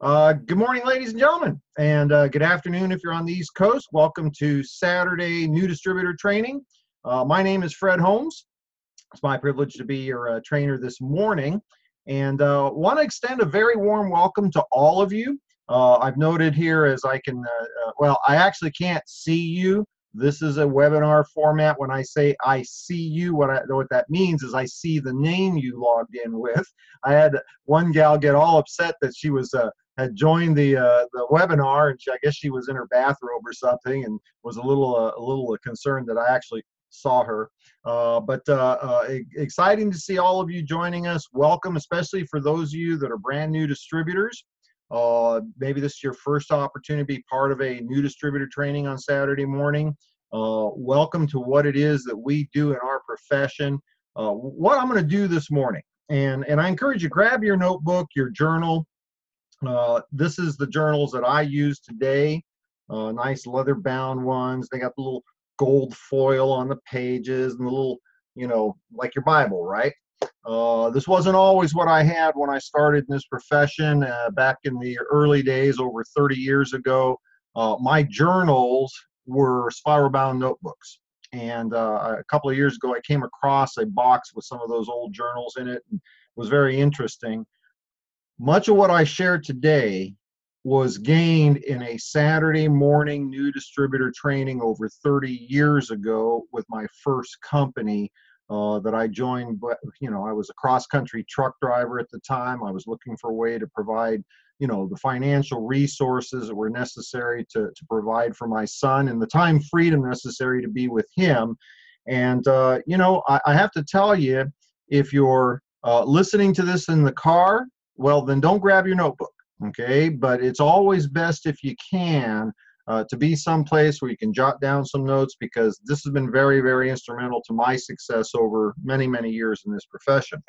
Good morning, ladies and gentlemen, and good afternoon if you're on the East Coast. Welcome to Saturday New Distributor Training. My name is Fred Holmes. It's my privilege to be your trainer this morning, and want to extend a very warm welcome to all of you. I've noted here as I can, well, I actually can't see you. This is a webinar format. When I say I see you, what that means is I see the name you logged in with. I had one gal get all upset that she was had joined the webinar, and I guess she was in her bathrobe or something, and was a little concerned that I actually saw her. But exciting to see all of you joining us. Welcome, especially for those of you that are brand new distributors. Maybe this is your first opportunity to be part of a new distributor training on Saturday morning. Welcome to what it is that we do in our profession. What I'm going to do this morning, and I encourage you, grab your notebook, your journal. This is the journals that I use today. Nice leather-bound ones. They got the little gold foil on the pages and the little, you know, like your Bible, right? This wasn't always what I had when I started in this profession back in the early days, over 30 years ago. My journals were spiral-bound notebooks. And a couple of years ago, I came across a box with some of those old journals in it, and it was very interesting. Much of what I shared today was gained in a Saturday morning new distributor training over 30 years ago with my first company that I joined. But you know, I was a cross-country truck driver at the time. I was looking for a way to provide, you know, the financial resources that were necessary to provide for my son and the time freedom necessary to be with him. And you know, I have to tell you, if you're listening to this in the car, well, then don't grab your notebook, okay? But it's always best, if you can, to be someplace where you can jot down some notes, because this has been very, very instrumental to my success over many, many years in this profession.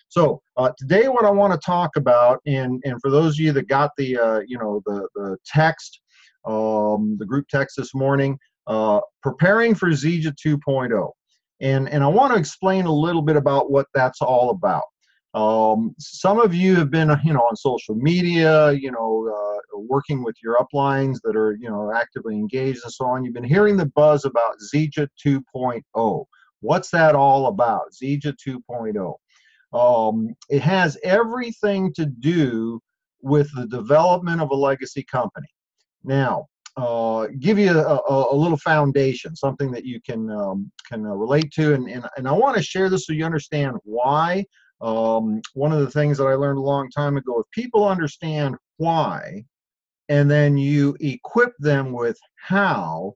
So today what I want to talk about, and for those of you that got the, you know, the text, the group text this morning, preparing for Zija 2.0. And I want to explain a little bit about what that's all about. Some of you have been, you know, on social media, you know, working with your uplines that are, you know, actively engaged and so on. You've been hearing the buzz about Zija 2.0. What's that all about? Zija 2.0. It has everything to do with the development of a legacy company. Now, give you a little foundation, something that you can relate to, and I want to share this so you understand why. One of the things that I learned a long time ago, if people understand why, and then you equip them with how,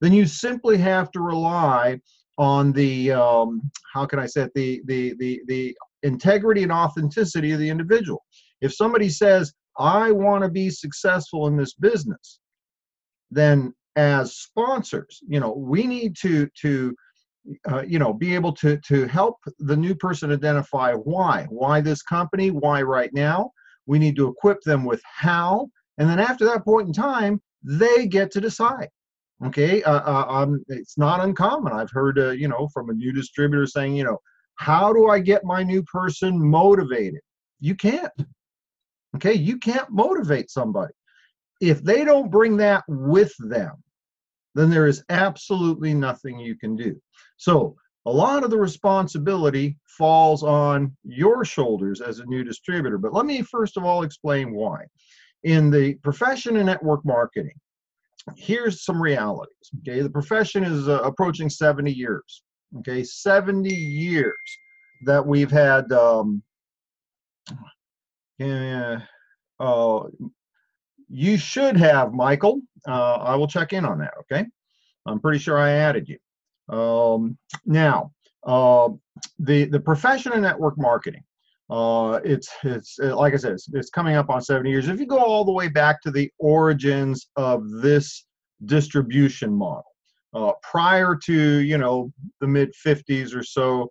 then you simply have to rely on the, how can I say it, the integrity and authenticity of the individual. If somebody says, I want to be successful in this business, then as sponsors, you know, we need to you know, be able to help the new person identify why this company, why right now. We need to equip them with how, and then after that point in time, they get to decide. Okay, it's not uncommon. I've heard, you know, from a new distributor saying, you know, how do I get my new person motivated? You can't. Okay, you can't motivate somebody if they don't bring that with them. Then there is absolutely nothing you can do. So a lot of the responsibility falls on your shoulders as a new distributor. But let me first of all explain why. In the profession of network marketing, here's some realities. Okay, the profession is approaching 70 years. Okay, 70 years that we've had. You should have, Michael. I will check in on that, okay? I'm pretty sure I added you. Now, the profession of network marketing, it's like I said, it's coming up on 70 years. If you go all the way back to the origins of this distribution model, prior to, you know, the mid-50s or so,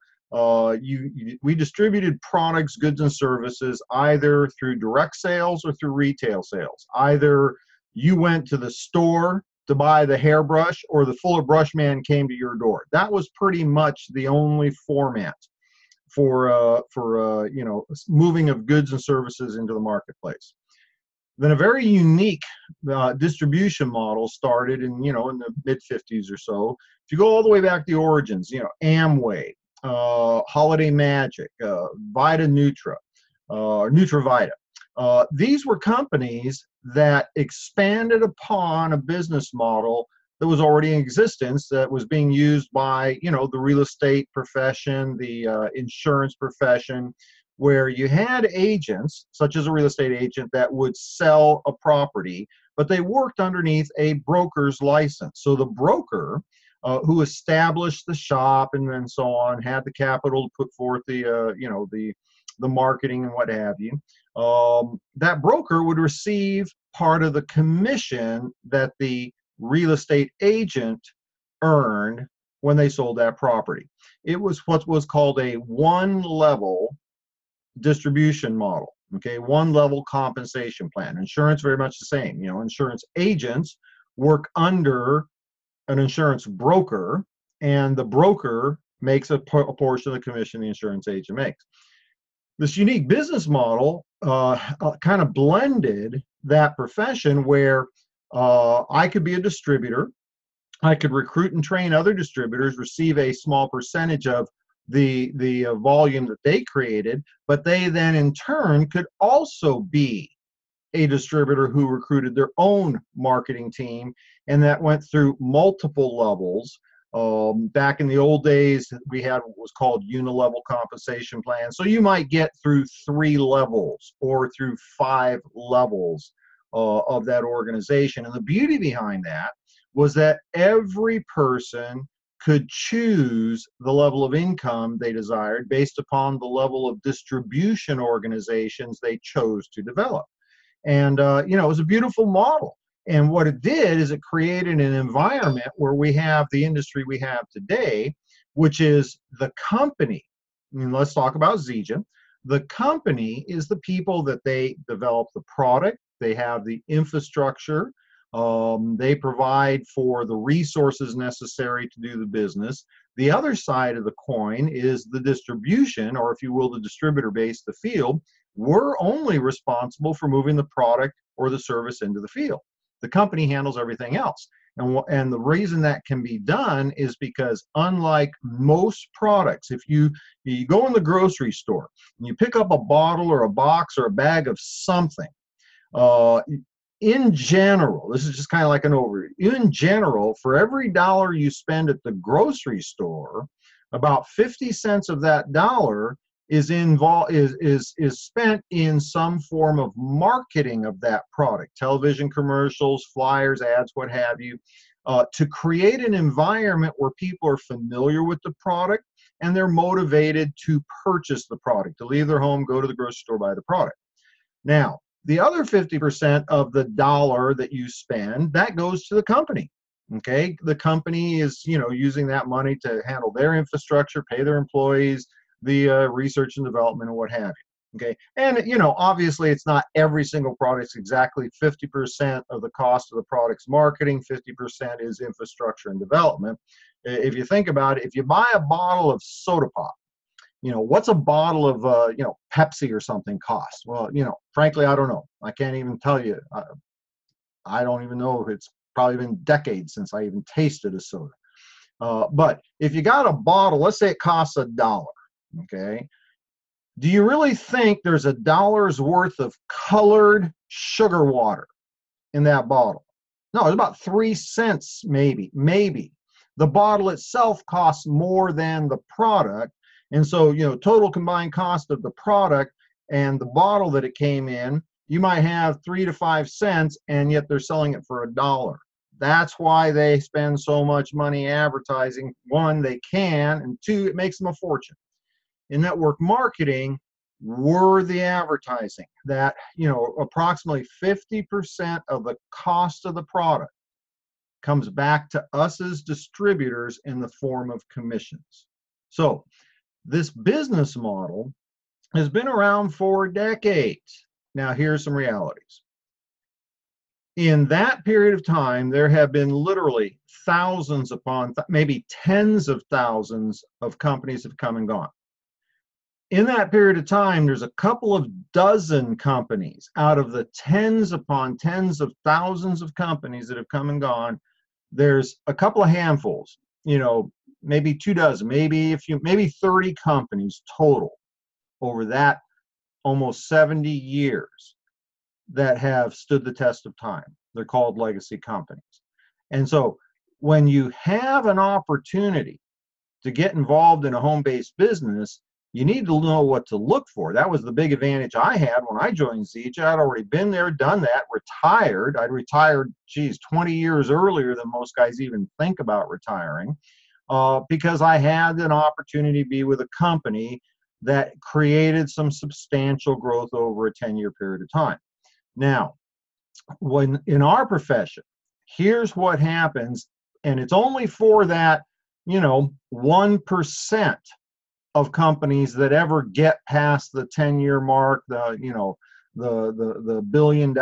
we distributed products, goods, and services either through direct sales or through retail sales. Either you went to the store to buy the hairbrush, or the Fuller Brush man came to your door. That was pretty much the only format for you know, moving of goods and services into the marketplace. Then a very unique distribution model started in, in the mid-50s or so. If you go all the way back to the origins, Amway, Holiday Magic, Vita Nutra, Nutravita. These were companies that expanded upon a business model that was already in existence, that was being used by, the real estate profession, the insurance profession, where you had agents, such as a real estate agent, that would sell a property, but they worked underneath a broker's license. So the broker, who established the shop and then so on, had the capital to put forth the marketing and what have you. That broker would receive part of the commission that the real estate agent earned when they sold that property. It was what was called a one-level distribution model. Okay, one-level compensation plan. Insurance, very much the same. Insurance agents work under an insurance broker, and the broker makes a portion of the commission the insurance agent makes. This unique business model kind of blended that profession where I could be a distributor, I could recruit and train other distributors, receive a small percentage of the volume that they created, but they then in turn could also be a distributor who recruited their own marketing team, and that went through multiple levels. Back in the old days, we had what was called unilevel compensation plans. So you might get through 3 levels or through 5 levels of that organization. And the beauty behind that was that every person could choose the level of income they desired based upon the level of distribution organizations they chose to develop. And, it was a beautiful model. And what it did is it created an environment where we have the industry we have today, which is the company. Let's talk about Zija. The company is the people that they develop the product. They have the infrastructure. They provide for the resources necessary to do the business. The other side of the coin is the distribution, or if you will, the distributor base, the field. We're only responsible for moving the product or the service into the field. The company handles everything else. And the reason that can be done is because, unlike most products, if you go in the grocery store and you pick up a bottle or a box or a bag of something, in general, this is just kind of like an overview. In general, for every dollar you spend at the grocery store, about 50 cents of that dollar is spent in some form of marketing of that product, television commercials, flyers, ads, what have you, to create an environment where people are familiar with the product and they're motivated to purchase the product, to leave their home, go to the grocery store, buy the product. Now, the other 50% of the dollar that you spend, that goes to the company. Okay, the company is, using that money to handle their infrastructure, pay their employees, the research and development and what have you. Okay, and obviously it's not every single product. It's exactly 50% of the cost of the product's marketing, 50% is infrastructure and development. If you think about it, if you buy a bottle of soda pop, what's a bottle of Pepsi or something cost? Well, frankly, I don't know. I can't even tell you. I don't even know. It's probably been decades since I even tasted a soda. But if you got a bottle, let's say it costs $1. Okay, do you really think there's $1's worth of colored sugar water in that bottle? No, it's about 3 cents, maybe. The bottle itself costs more than the product, and so total combined cost of the product and the bottle that it came in, you might have 3 to 5 cents, and yet they're selling it for $1. That's why they spend so much money advertising. 1, they can, and 2, it makes them a fortune. In network marketing, we're the advertising that, approximately 50% of the cost of the product comes back to us as distributors in the form of commissions. So this business model has been around for decades. Now, here's some realities. In that period of time, there have been literally thousands upon, maybe tens of thousands of companies have come and gone. In that period of time, there's a couple of dozen companies out of the tens upon tens of thousands of companies that have come and gone. There's a couple of handfuls, maybe 2 dozen, maybe 30 companies total over that almost 70 years that have stood the test of time. They're called legacy companies. And so when you have an opportunity to get involved in a home-based business, you need to know what to look for. That was the big advantage I had when I joined Zija. I'd already been there, done that, retired. I'd retired, 20 years earlier than most guys even think about retiring, because I had an opportunity to be with a company that created some substantial growth over a 10-year period of time. Now, when in our profession, here's what happens, and it's only for that, 1% of companies that ever get past the 10-year mark, the $1 billion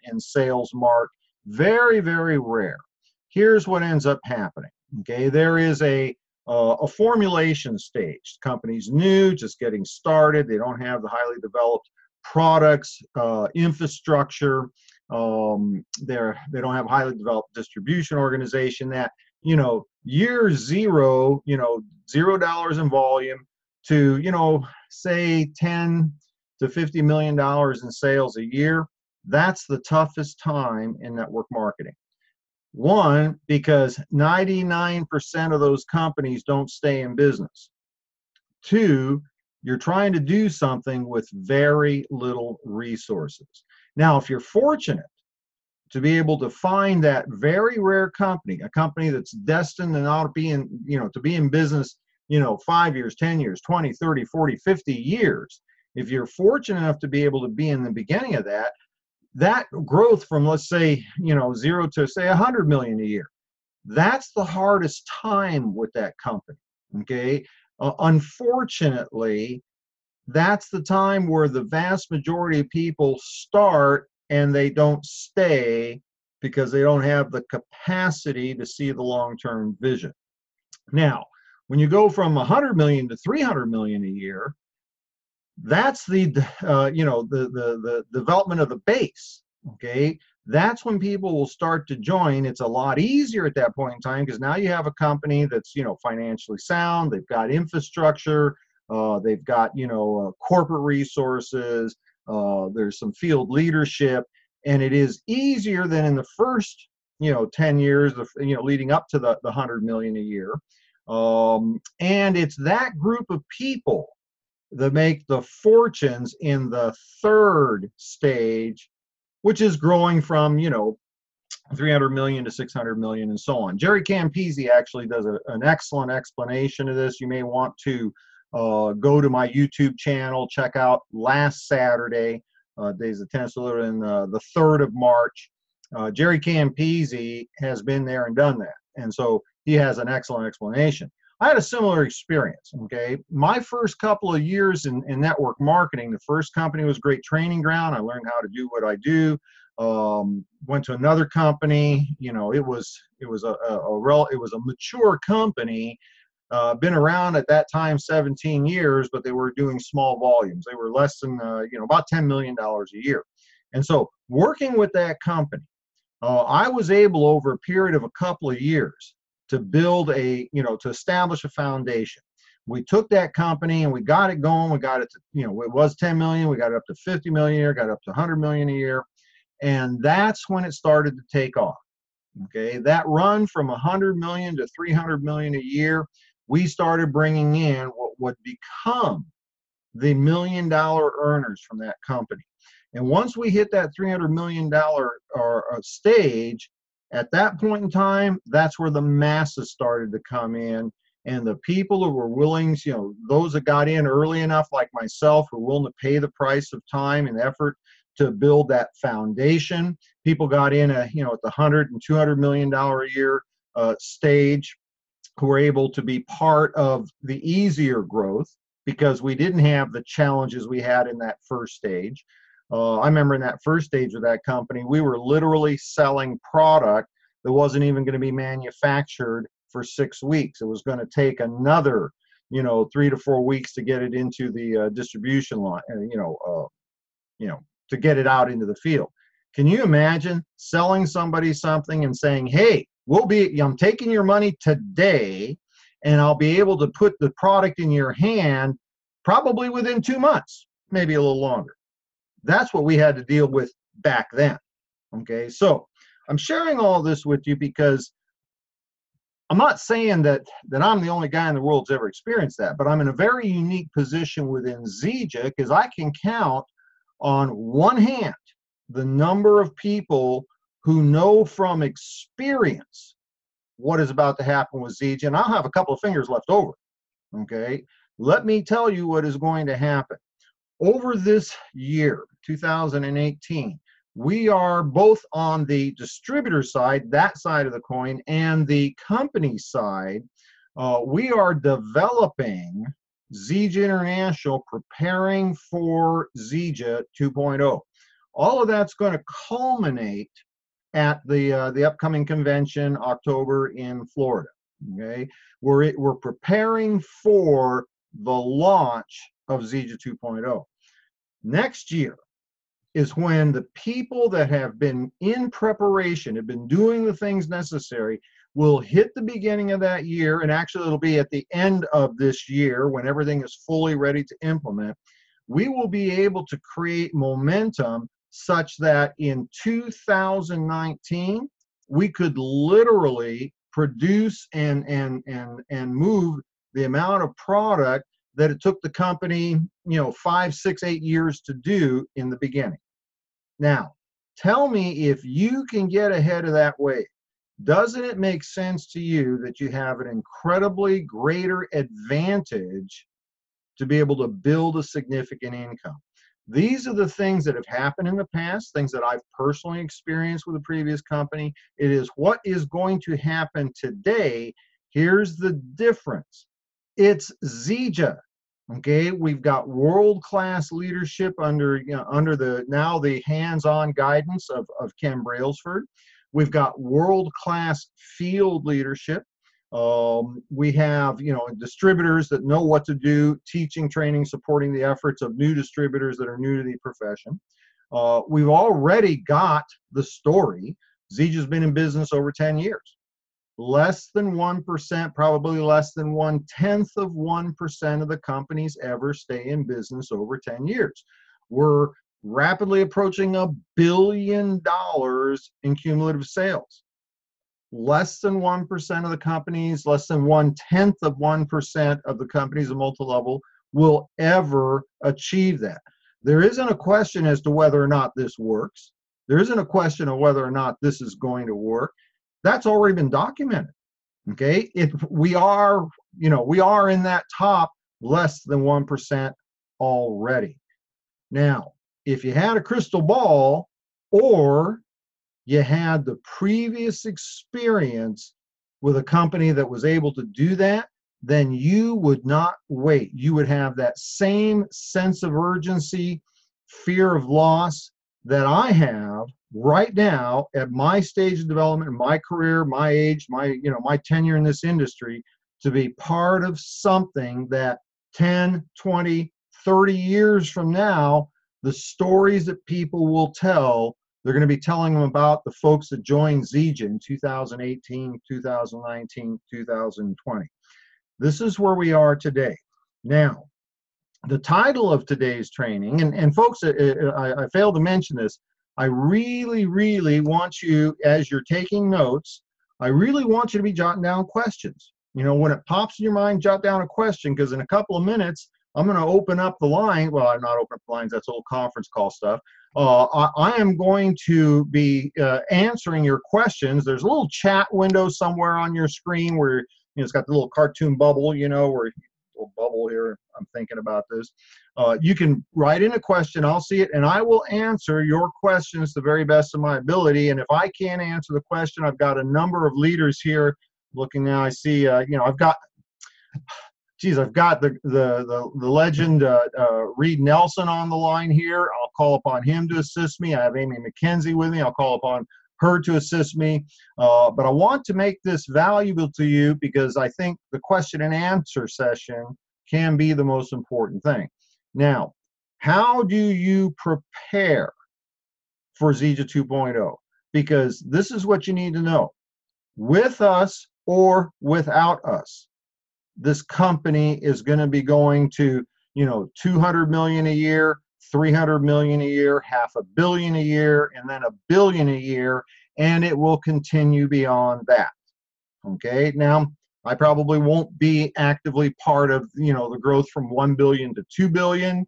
in sales mark. Very, very rare. Here's what ends up happening. Okay, there is a formulation stage. Company's new, just getting started. They don't have the highly developed products, infrastructure. They don't have highly developed distribution organization. That year zero, $0 in volume to say 10 to $50 million in sales a year. That's the toughest time in network marketing. One, because 99% of those companies don't stay in business. Two, you're trying to do something with very little resources. Now, if you're fortunate to be able to find that very rare company, a company that's destined to not be in, to be in business, 5 years, 10 years, 20, 30, 40, 50 years, if you're fortunate enough to be able to be in the beginning of that growth from, let's say, 0 to say 100 million a year, that's the hardest time with that company. Okay. Unfortunately, that's the time where the vast majority of people start and they don't stay because they don't have the capacity to see the long-term vision. Now, when you go from 100 million to 300 million a year, that's the development of the base. Okay, that's when people will start to join. It's a lot easier at that point in time because now you have a company that's financially sound. They've got infrastructure. They've got corporate resources. There's some field leadership, and it is easier than in the first 10 years of leading up to the 100 million a year. And it's that group of people that make the fortunes in the third stage, which is growing from 300 million to 600 million and so on. Jerry Campese actually does an excellent explanation of this. You may want to go to my YouTube channel, check out last Saturday, days the 10th, so in the 3rd of March. Jerry Campese has been there and done that, and so he has an excellent explanation. I had a similar experience. Okay, my first couple of years in network marketing, the first company was a great training ground. I learned how to do what I do. Went to another company. It was a mature company. Been around at that time 17 years, but they were doing small volumes. They were less than about $10 million a year. And so working with that company, I was able over a period of a couple of years to build to establish a foundation. We took that company and we got it going. We got it to, it was 10 million. We got it up to 50 million a year, got it up to 100 million a year. And that's when it started to take off. Okay. That run from 100 million to 300 million a year, we started bringing in what would become the $1 million earners from that company. And once we hit that $300 million stage, at that point in time, that's where the masses started to come in. And the people who were willing, those that got in early enough, like myself, who were willing to pay the price of time and effort to build that foundation. People got in at the 100 and $200 million a year stage, who were able to be part of the easier growth because we didn't have the challenges we had in that first stage. I remember in that first stage of that company, we were literally selling product that wasn't even going to be manufactured for 6 weeks. It was going to take another 3 to 4 weeks to get it into the distribution line, to get it out into the field. Can you imagine selling somebody something and saying, hey, I'm taking your money today, and I'll be able to put the product in your hand probably within 2 months, maybe a little longer. That's what we had to deal with back then. Okay, so I'm sharing all this with you because I'm not saying that I'm the only guy in the world who's ever experienced that, but I'm in a very unique position within Zija because I can count on one hand the number of people who know from experience what is about to happen with Zija, and I'll have a couple of fingers left over. Okay, let me tell you what is going to happen. Over this year, 2018, we are both on the distributor side, that side of the coin, and the company side. We are developing Zija International, preparing for Zija 2.0. All of that's going to culminate at the upcoming convention, October in Florida. Okay, we're preparing for the launch of Zija 2.0. Next year is when the people that have been in preparation, have been doing the things necessary, will hit the beginning of that year, and actually it'll be at the end of this year when everything is fully ready to implement. We will be able to create momentum such that in 2019 we could literally produce and move the amount of product that it took the company 5, 6, 8 years to do in the beginning. Now tell me if you can get ahead of that wave. Doesn't it make sense to you that you have an incredibly greater advantage to be able to build a significant income? These are the things that have happened in the past, things that I've personally experienced with a previous company. It is what is going to happen today. Here's the difference. It's Zija. Okay, we've got world-class leadership under the hands-on guidance of Ken Brailsford. We've got world-class field leadership. We have distributors that know what to do, teaching, training, supporting the efforts of new distributors that are new to the profession. We've already got the story. Zija's been in business over 10 years. Less than 1%, probably less than 0.1% of the companies ever stay in business over 10 years. We're rapidly approaching $1 billion in cumulative sales. Less than 1% of the companies, less than 0.1% of the companies at multi-level will ever achieve that. There isn't a question as to whether or not this works. There isn't a question of whether or not this is going to work. That's already been documented. Okay, we are in that top less than 1% already. Now, if you had a crystal ball, or you had the previous experience with a company that was able to do that, then you would not wait. You would have that same sense of urgency, fear of loss that I have right now at my stage of development, my career, my age, my tenure in this industry, to be part of something that 10, 20, 30 years from now, the stories that people will tell, they're going to be telling them about the folks that joined Zija in 2018, 2019, 2020. This is where we are today. Now, the title of today's training, and folks, I failed to mention this, I really, really want you, as you're taking notes, I really want you to be jotting down questions. When it pops in your mind, jot down a question, because in a couple of minutes, I'm going to open up the line. Well, I'm not opening up the lines. That's old conference call stuff. I am going to be answering your questions. There's a little chat window somewhere on your screen where it's got the little cartoon bubble, where little bubble here. I'm thinking about this. You can write in a question. I'll see it, and I will answer your questions to the very best of my ability. And if I can't answer the question, I've got a number of leaders here. Looking now, I see. I've got the legend Reed Nelson on the line here. I'll call upon him to assist me. I have Amy McKenzie with me. I'll call upon her to assist me. But I want to make this valuable to you because I think the question and answer session can be the most important thing. Now, how do you prepare for Zija 2.0? Because this is what you need to know. With us or without us, this company is going to be going to, 200 million a year, 300 million a year, $500 million a year, and then $1 billion a year, and it will continue beyond that. Okay, now I probably won't be actively part of, the growth from 1 billion to 2 billion.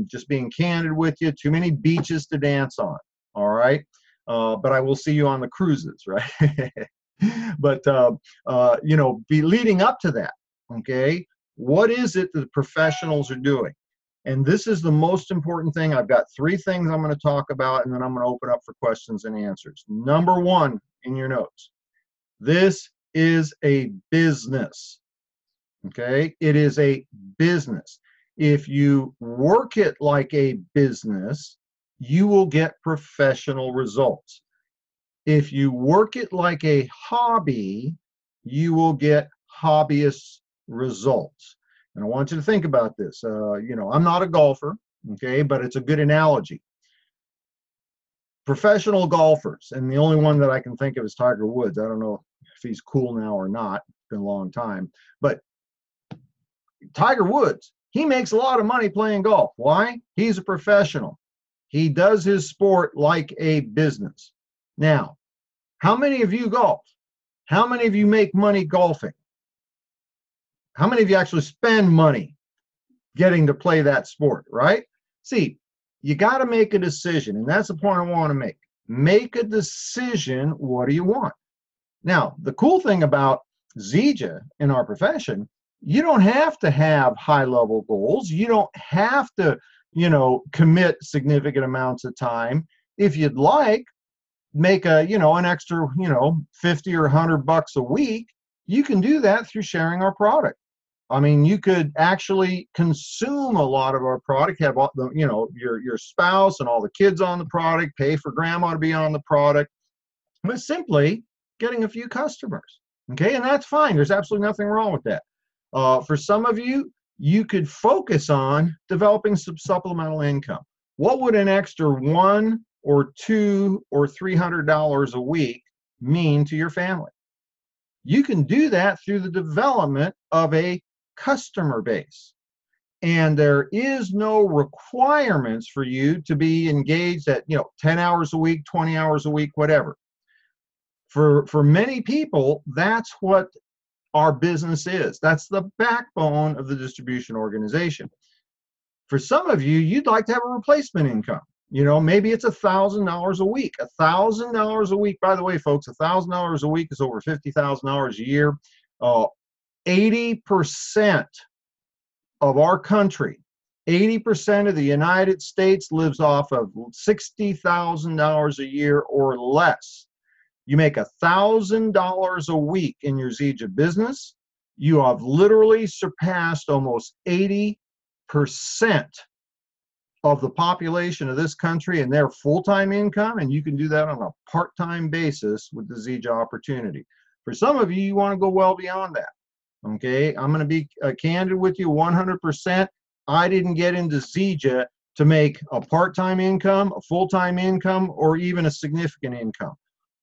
Just being candid with you, too many beaches to dance on. All right, but I will see you on the cruises, right? But be leading up to that. Okay, what is it that the professionals are doing? And this is the most important thing. I've got 3 things I'm going to talk about, and then I'm going to open up for questions and answers. Number 1 in your notes. This is a business. Okay, it is a business. If you work it like a business, you will get professional results. If you work it like a hobby, you will get hobbyist results. And I want you to think about this. I'm not a golfer, okay, but it's a good analogy. Professional golfers, and the only one that I can think of is Tiger Woods. I don't know if he's cool now or not. It's been a long time. But Tiger Woods, he makes a lot of money playing golf. Why? He's a professional. He does his sport like a business. Now, how many of you golf? How many of you make money golfing? How many of you actually spend money getting to play that sport, right? See, you got to make a decision, and that's the point I want to make. Make a decision. What do you want? Now, the cool thing about Zija in our profession, you don't have to have high-level goals. You don't have to, commit significant amounts of time. If you'd like, make an extra, 50 or $100 a week, you can do that through sharing our product. I mean, you could actually consume a lot of our product, have all the, your spouse and all the kids on the product, pay for grandma to be on the product, but simply getting a few customers. Okay, and that's fine. There's absolutely nothing wrong with that. For some of you, you could focus on developing some supplemental income. What would an extra $1 or $2 or $300 a week mean to your family? You can do that through the development of a customer base. And there is no requirements for you to be engaged at 10 hours a week, 20 hours a week, whatever. For many people, that's what our business is. That's the backbone of the distribution organization. For some of you, you'd like to have a replacement income. Maybe it's $1,000 a week. $1,000 a week, by the way, folks, $1,000 a week is over $50,000 a year. 80% of our country, 80% of the United States lives off of $60,000 a year or less. You make $1,000 a week in your Zija business, you have literally surpassed almost 80% of the population of this country and their full-time income, and you can do that on a part-time basis with the Zija opportunity. For some of you, you want to go well beyond that. Okay, I'm going to be candid with you 100%. I didn't get into Zija to make a part-time income, a full-time income, or even a significant income.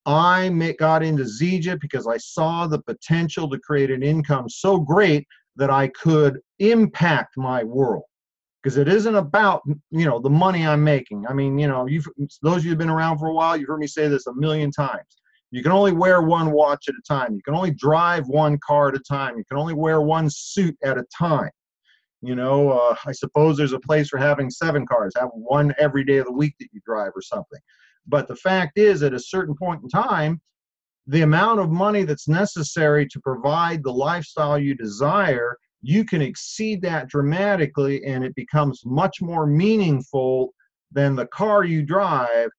I got into Zija because I saw the potential to create an income so great that I could impact my world. Because it isn't about, the money I'm making. I mean, those of you who've been around for a while, you've heard me say this a million times. You can only wear one watch at a time. You can only drive one car at a time. You can only wear one suit at a time. I suppose there's a place for having 7 cars. Have one every day of the week that you drive or something. But the fact is, at a certain point in time, the amount of money that's necessary to provide the lifestyle you desire, you can exceed that dramatically, and it becomes much more meaningful than the car you drive.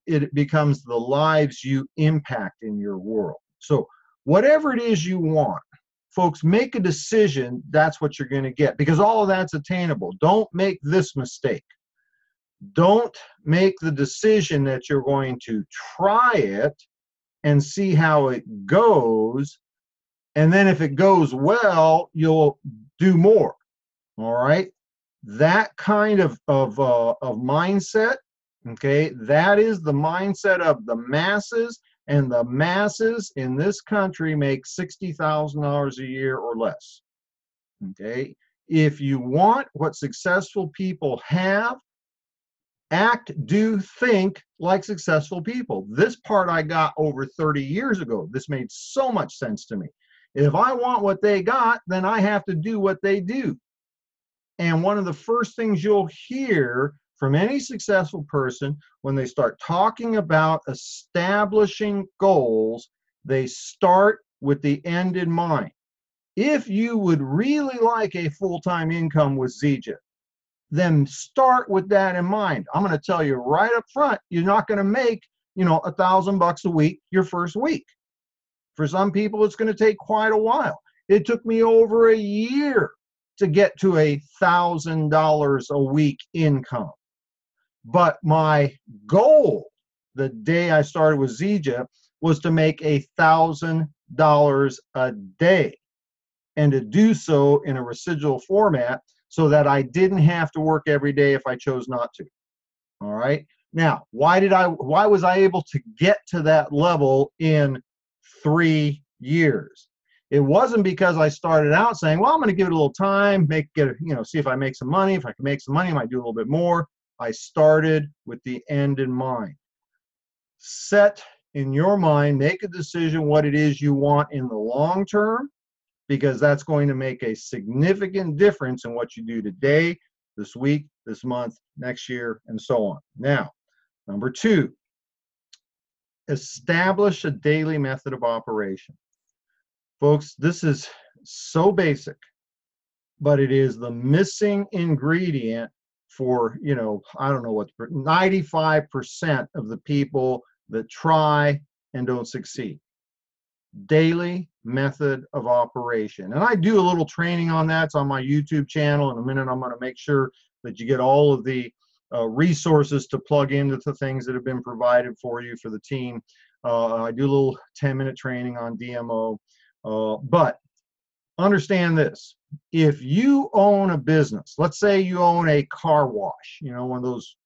It becomes the lives you impact in your world. So whatever it is you want, folks, make a decision. That's what you're going to get, because all of that's attainable. Don't make this mistake. Don't make the decision that you're going to try it and see how it goes. And then if it goes well, you'll do more. All right. That kind of mindset, okay, that is the mindset of the masses, and the masses in this country make $60,000 a year or less. Okay. If you want what successful people have, act, do, think like successful people. This part I got over 30 years ago. This made so much sense to me. If I want what they got, then I have to do what they do. And one of the first things you'll hear from any successful person when they start talking about establishing goals, they start with the end in mind. If you would really like a full-time income with Zija, then start with that in mind. I'm going to tell you right up front, you're not going to make, $1,000 a week your first week. For some people, it's going to take quite a while. It took me over a year to get to $1,000 a week income. But my goal the day I started with Zija was to make $1,000 a day, and to do so in a residual format so that I didn't have to work every day if I chose not to. All right. Now, why was I able to get to that level in 3 years? It wasn't because I started out saying, well, I'm going to give it a little time, see if I make some money. If I can make some money, I might do a little bit more. I started with the end in mind. Set in your mind, make a decision what it is you want in the long term, because that's going to make a significant difference in what you do today, this week, this month, next year, and so on. Now, number 2, establish a daily method of operation. Folks, this is so basic, but it is the missing ingredient for, I don't know what, 95% of the people that try and don't succeed. Daily method of operation. And I do a little training on that. It's on my YouTube channel. In a minute, I'm going to make sure that you get all of the resources to plug into the things that have been provided for you for the team. I do a little 10-minute training on DMO. But understand this. If you own a business, let's say you own a car wash, one of those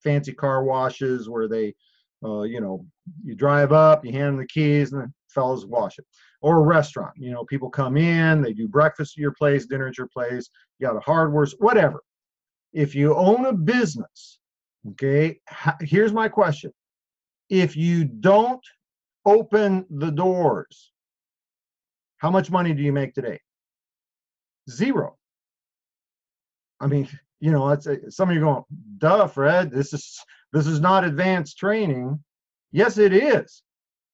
fancy car washes where they, you drive up, you hand them the keys, and the fellas wash it. Or a restaurant, people come in, they do breakfast at your place, dinner at your place, you got a hardware, whatever. If you own a business, okay, here's my question. If you don't open the doors, how much money do you make today? 0. I mean, some of you going, duh, Fred, this is not advanced training. Yes, it is.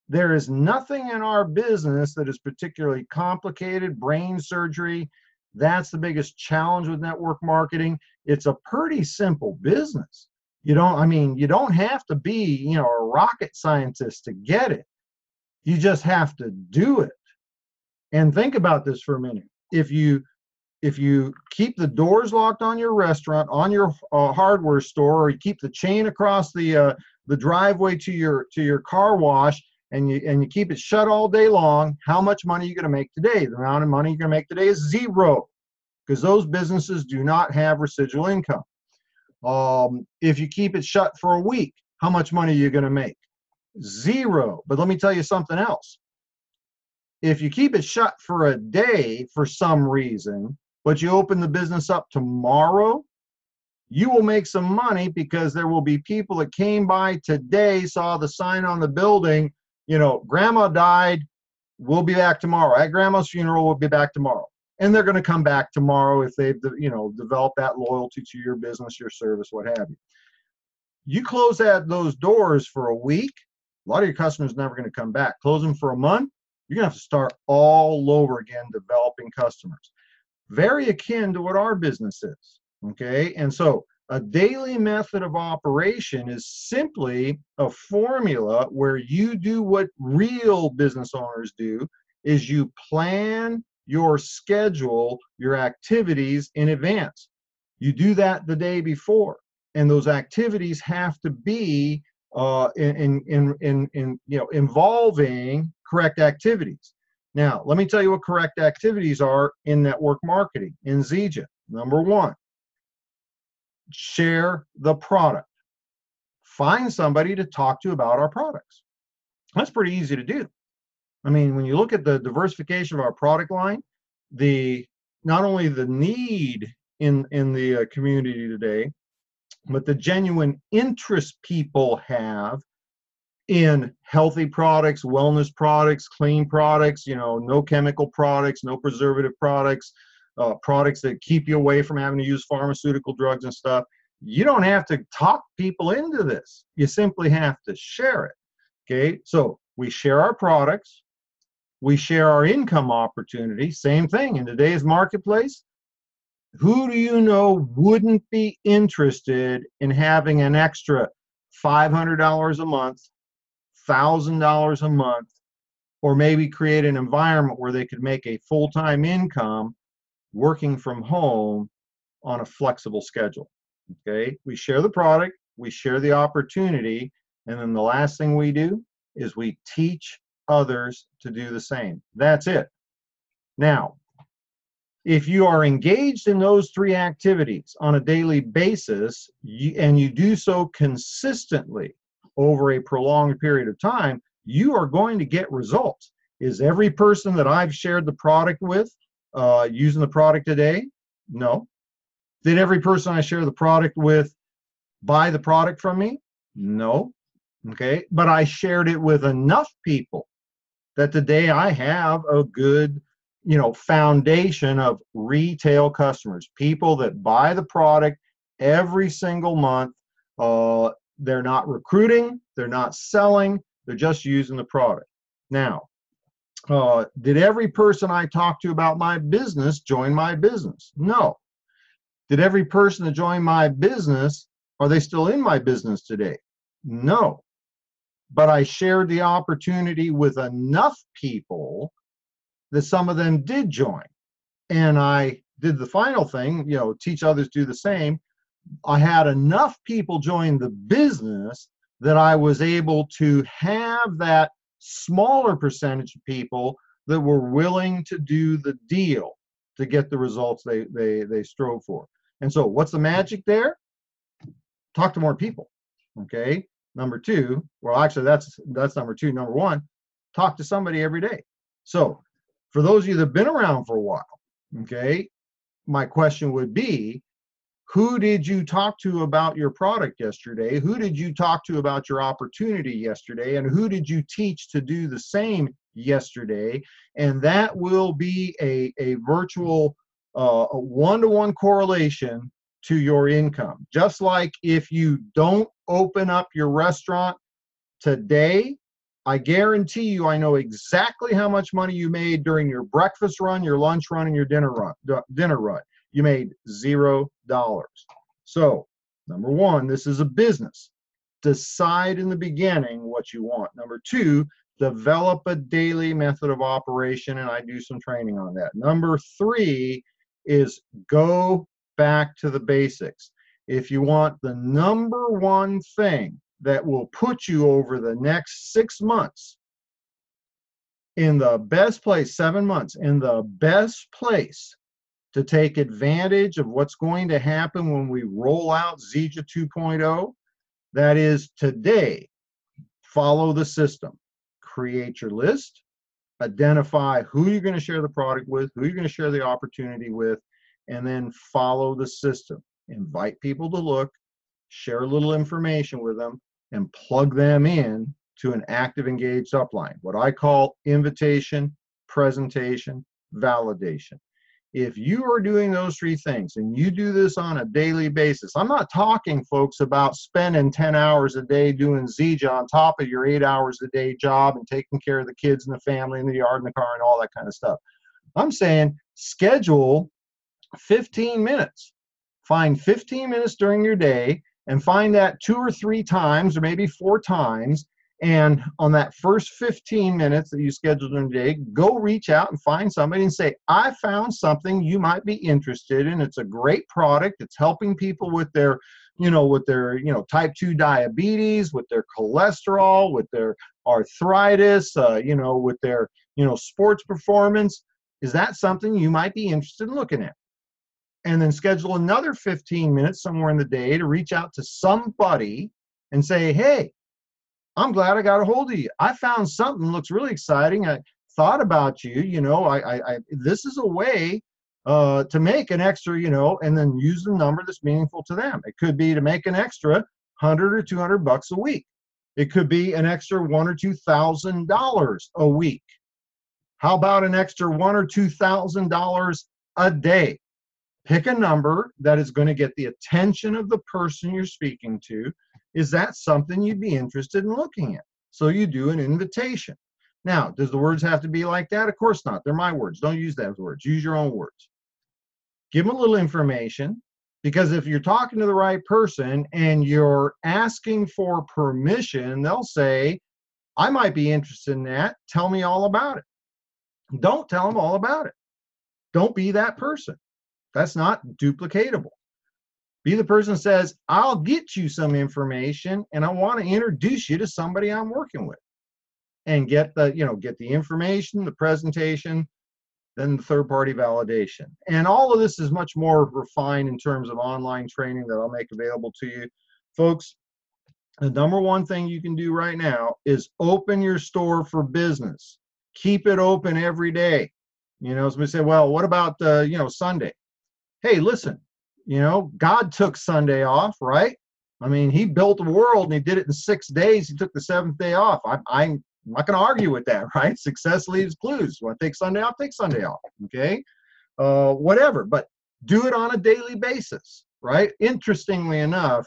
There is nothing in our business that is particularly complicated, brain surgery. That's the biggest challenge with network marketing. It's a pretty simple business. You don't have to be, a rocket scientist to get it. You just have to do it. And think about this for a minute. If you keep the doors locked on your restaurant, on your hardware store, or you keep the chain across the driveway to your car wash, and you keep it shut all day long, how much money are you going to make today? The amount of money you're going to make today is 0, because those businesses do not have residual income. If you keep it shut for a week, how much money are you going to make? 0. But let me tell you something else. If you keep it shut for a day for some reason, but you open the business up tomorrow, you will make some money, because there will be people that came by today, saw the sign on the building, grandma died, we'll be back tomorrow. At grandma's funeral, we'll be back tomorrow. And they're going to come back tomorrow if they've, developed that loyalty to your business, your service, what have you. You close those doors for a week, a lot of your customers are never going to come back. Close them for a month, you're going to have to start all over again developing customers. Very akin to what our business is, okay? And so a daily method of operation is simply a formula where you do what real business owners do, is you plan your schedule, your activities in advance. You do that the day before, and those activities have to be involving correct activities. Now, let me tell you what correct activities are in network marketing in Zija. Number one, share the product. Find somebody to talk to about our products. That's pretty easy to do. I mean, when you look at the diversification of our product line, not only the need in the community today, but the genuine interest people have in healthy products, wellness products, clean products, no chemical products, no preservative products, products that keep you away from having to use pharmaceutical drugs and stuff. You don't have to talk people into this. You simply have to share it. Okay, so we share our products, we share our income opportunity. Same thing in today's marketplace. Who do you know wouldn't be interested in having an extra $500 a month, $1,000 a month, or maybe create an environment where they could make a full-time income working from home on a flexible schedule? Okay, we share the product, we share the opportunity, and then the last thing we do is we teach others to do the same. That's it. Now, if you are engaged in those three activities on a daily basis, and you do so consistently over a prolonged period of time, you are going to get results. Is every person that I've shared the product with using the product today? No. Did every person I share the product with buy the product from me? No. Okay, but I shared it with enough people that today I have a good foundation of retail customers, people that buy the product every single month. They're not recruiting, they're not selling, they're just using the product. Now, did every person I talk to about my business join my business? No. Did every person that joined my business, are they still in my business today? No. But I shared the opportunity with enough people that some of them did join. And I did the final thing, teach others do the same. I had enough people join the business that I was able to have that smaller percentage of people that were willing to do the deal to get the results they strove for. And so what's the magic there? Talk to more people. Okay. Number two, well, actually that's number two. Number one, talk to somebody every day. So for those of you that have been around for a while, okay, my question would be, who did you talk to about your product yesterday? Who did you talk to about your opportunity yesterday? And who did you teach to do the same yesterday? And that will be a virtual a one-to-one correlation to your income. Just like if you don't open up your restaurant today, I guarantee you I know exactly how much money you made during your breakfast run, your lunch run, and your dinner run. You made $0. So, number one, this is a business. Decide in the beginning what you want. Number two, develop a daily method of operation, and I do some training on that. Number three is go back to the basics. If you want the number one thing that will put you over the next 6 months in the best place, 7 months, in the best place to take advantage of what's going to happen when we roll out Zija 2.0, that is today, follow the system. Create your list, identify who you're going to share the product with, who you're going to share the opportunity with, and then follow the system. Invite people to look, share a little information with them, and plug them in to an active, engaged upline. What I call invitation, presentation, validation. If you are doing those three things and you do this on a daily basis, I'm not talking, folks, about spending 10 hours a day doing Zija on top of your 8 hours a day job and taking care of the kids and the family and the yard and the car and all that kind of stuff. I'm saying schedule 15 minutes. Find 15 minutes during your day and find that 2 or 3 times or maybe 4 times. And on that first 15 minutes that you scheduled in a day, go reach out and find somebody and say, I found something you might be interested in. It's a great product. It's helping people with their with their, type 2 diabetes, with their cholesterol, with their arthritis, with their, sports performance. Is that something you might be interested in looking at? And then schedule another 15 minutes somewhere in the day to reach out to somebody and say, hey, I'm glad I got a hold of you. I found something that looks really exciting. I thought about you. This is a way to make an extra, and then use the number that's meaningful to them. It could be to make an extra 100 or 200 bucks a week. It could be an extra $1,000 or $2,000 a week. How about an extra $1,000 or $2,000 a day? Pick a number that is going to get the attention of the person you're speaking to. Is that something you'd be interested in looking at? So you do an invitation. Now, does the words have to be like that? Of course not. They're my words. Don't use those words. Use your own words. Give them a little information, because if you're talking to the right person and you're asking for permission, they'll say, I might be interested in that. Tell me all about it. Don't tell them all about it. Don't be that person. That's not duplicatable. Be the person that says, I'll get you some information and I want to introduce you to somebody I'm working with, and get the information, the presentation, then the third-party validation. And all of this is much more refined in terms of online training that I'll make available to you. Folks, the number one thing you can do right now is open your store for business. Keep it open every day. Somebody say, well, what about, Sunday? Hey, listen, God took Sunday off, right? I mean, he built the world and he did it in 6 days. He took the 7th day off. I'm not going to argue with that, right? Success leaves clues. Want to take Sunday off? Take Sunday off, okay? Whatever, but do it on a daily basis, right? Interestingly enough,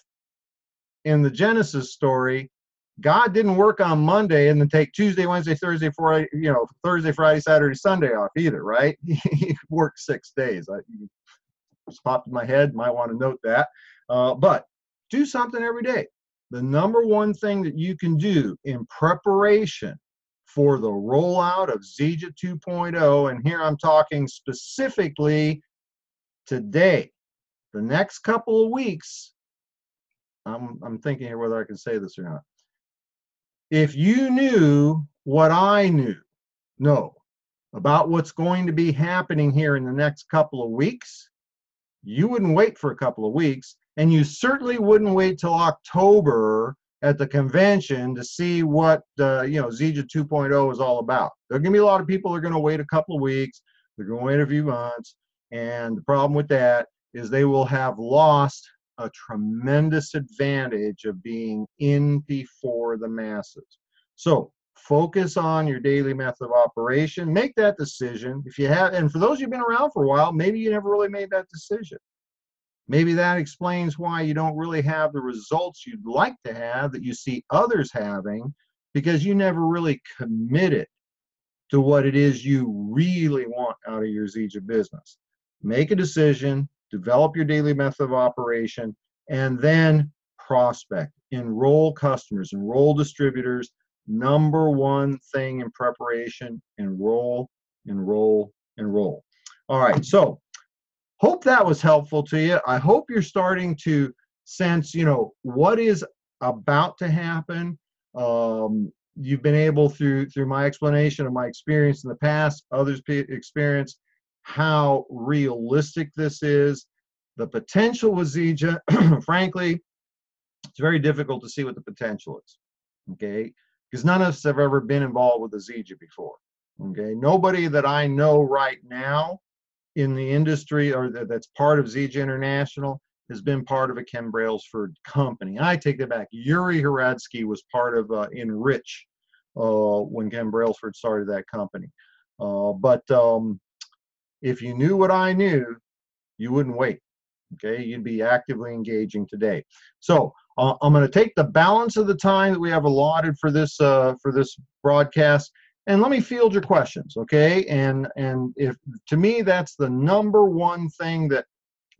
in the Genesis story, God didn't work on Monday and then take Tuesday, Wednesday, Thursday, Friday, Thursday, Friday, Saturday, Sunday off either, right? He worked 6 days. Just popped in my head. Might want to note that. But do something every day. The number one thing that you can do in preparation for the rollout of Zija 2.0, and here I'm talking specifically today, the next couple of weeks, I'm thinking here whether I can say this or not. If you knew what I know about what's going to be happening here in the next couple of weeks, you wouldn't wait for a couple of weeks, and you certainly wouldn't wait till October at the convention to see what Zija 2.0 is all about. There are going to be a lot of people who are going to wait a couple of weeks. They're going to wait a few months, and the problem with that is they will have lost a tremendous advantage of being in before the masses. So focus on your daily method of operation. Make that decision. If you have, and for those who've been around for a while, maybe you never really made that decision. Maybe that explains why you don't really have the results you'd like to have that you see others having, because you never really committed to what it is you really want out of your Zija business. Make a decision, develop your daily method of operation, and then prospect, enroll customers, enroll distributors. Number one thing in preparation: enroll, enroll, enroll. All right, so hope that was helpful to you. I hope you're starting to sense, what is about to happen. You've been able, through my explanation of my experience in the past, others' experience, how realistic this is. The potential with Zija, frankly, it's very difficult to see what the potential is, okay? Because none of us have ever been involved with a Zija before, okay? Nobody that I know right now in the industry or that's part of Zija International has been part of a Ken Brailsford company. I take that back. Yuri Haradsky was part of Enrich when Ken Brailsford started that company. But if you knew what I knew, you wouldn't wait. Okay, you'd be actively engaging today. So I'm going to take the balance of the time that we have allotted for this broadcast, and let me field your questions. Okay, and if to me that's the number one thing that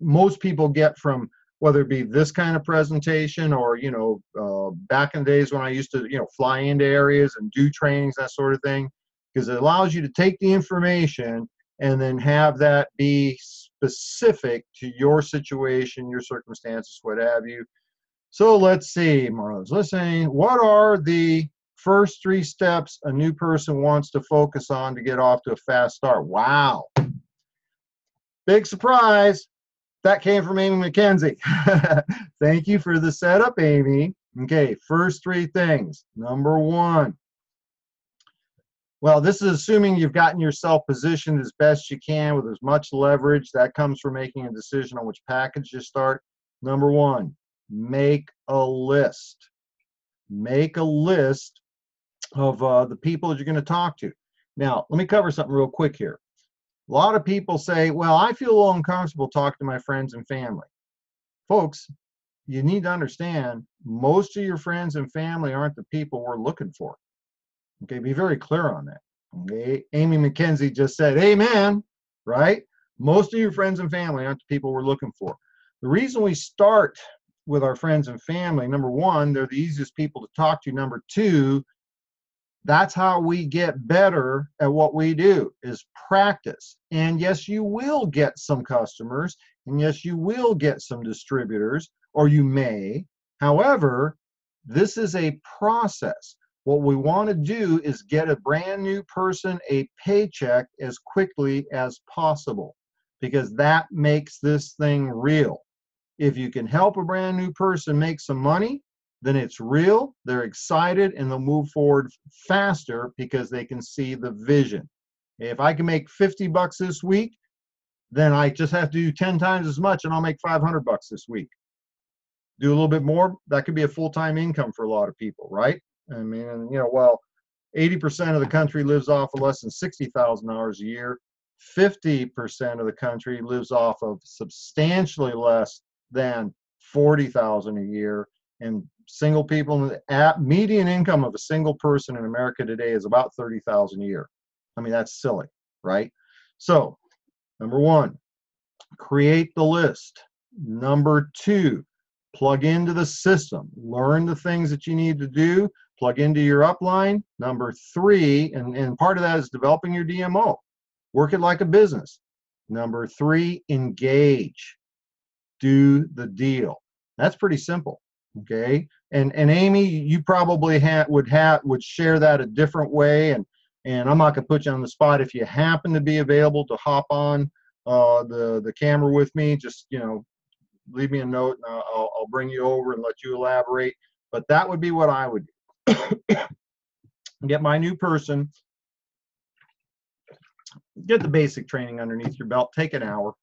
most people get from whether it be this kind of presentation or back in the days when I used to fly into areas and do trainings, that sort of thing, because it allows you to take the information and then have that be specific to your situation, your circumstances, what have you. So let's see, Marlo's listening. What are the first 3 steps a new person wants to focus on to get off to a fast start? Wow. Big surprise. That came from Amy McKenzie. Thank you for the setup, Amy. Okay, first 3 things. Number 1. Well, this is assuming you've gotten yourself positioned as best you can with as much leverage. That comes from making a decision on which package you start. Number 1, make a list. Make a list of the people that you're going to talk to. Now, let me cover something real quick here. A lot of people say, well, I feel a little uncomfortable talking to my friends and family. Folks, you need to understand, most of your friends and family aren't the people we're looking for. Okay, be very clear on that. Okay, Amy McKenzie just said, amen, right? Most of your friends and family aren't the people we're looking for. The reason we start with our friends and family, number 1, they're the easiest people to talk to. Number 2, that's how we get better at what we do, is practice. And yes, you will get some customers, and yes, you will get some distributors, or you may. However, this is a process. What we want to do is get a brand new person a paycheck as quickly as possible, because that makes this thing real. If you can help a brand new person make some money, then it's real, they're excited, and they'll move forward faster because they can see the vision. If I can make 50 bucks this week, then I just have to do 10 times as much and I'll make 500 bucks this week. Do a little bit more, that could be a full-time income for a lot of people, right? I mean, you know, well, 80% of the country lives off of less than $60,000 a year. 50% of the country lives off of substantially less than $40,000 a year. And single people, the median income of a single person in America today is about $30,000 a year. I mean, that's silly, right? So, number 1, create the list. Number 2, plug into the system. Learn the things that you need to do. Plug into your upline. Number 3, and part of that is developing your DMO. Work it like a business. Number 3, engage. Do the deal. That's pretty simple. Okay, and Amy, you probably would share that a different way, and I'm not gonna put you on the spot. If you happen to be available to hop on the camera with me, just, you know, leave me a note and I'll bring you over and let you elaborate. But that would be what I would do. Get my new person, get the basic training underneath your belt, take an hour.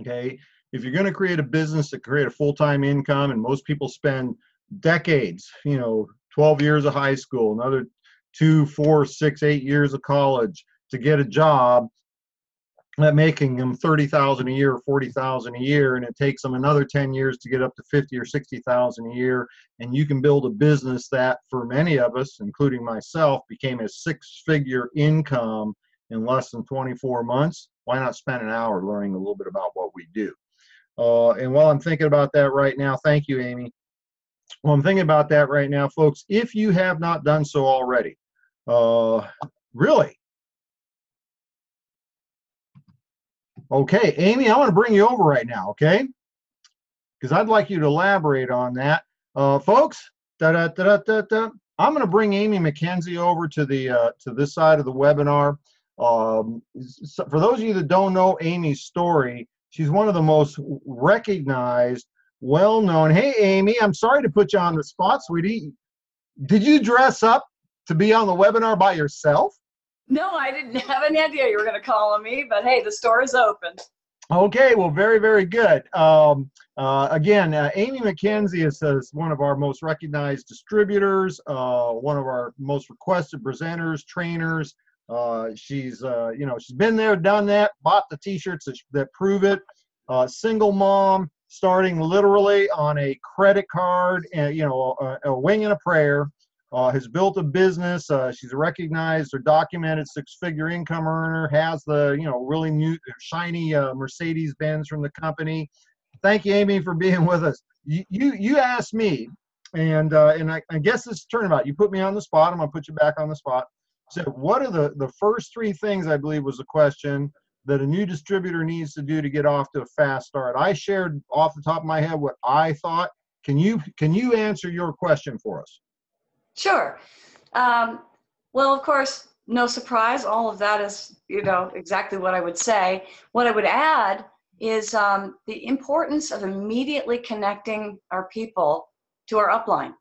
Okay, if you're going to create a business that create a full-time income, and most people spend decades, you know, 12 years of high school, another 2, 4, 6, 8 years of college to get a job, that making them $30,000 a year, $40,000 a year, and it takes them another 10 years to get up to $50,000 or $60,000 a year. And you can build a business that, for many of us, including myself, became a 6-figure income in less than 24 months. Why not spend an hour learning a little bit about what we do? And while I'm thinking about that right now, thank you, Amy. Well, I'm thinking about that right now, folks. If you have not done so already, really? Okay, Amy, I want to bring you over right now, okay? Because I'd like you to elaborate on that. Folks, I'm going to bring Amy McKenzie over to this side of the webinar. So for those of you that don't know Amy's story, she's one of the most recognized, well-known. Hey, Amy, I'm sorry to put you on the spot, sweetie. Did you dress up to be on the webinar by yourself? No, I didn't have any idea you were going to call on me, but hey, the store is open. Okay, well, very, very good. Again, Amy McKenzie is one of our most recognized distributors, one of our most requested presenters, trainers. She's been there, done that, bought the t-shirts that prove it. Single mom, starting literally on a credit card, and a wing and a prayer. Has built a business. She's a recognized or documented 6-figure income earner. Has the really new shiny Mercedes Benz from the company. Thank you, Amy, for being with us. You asked me, and I guess this is turnabout. You put me on the spot. I'm gonna put you back on the spot. So, what are the first 3 things, I believe was the question, that a new distributor needs to do to get off to a fast start? I shared off the top of my head what I thought. Can you answer your question for us? Sure. Well, of course, no surprise. All of that is, exactly what I would say. What I would add is the importance of immediately connecting our people to our upline.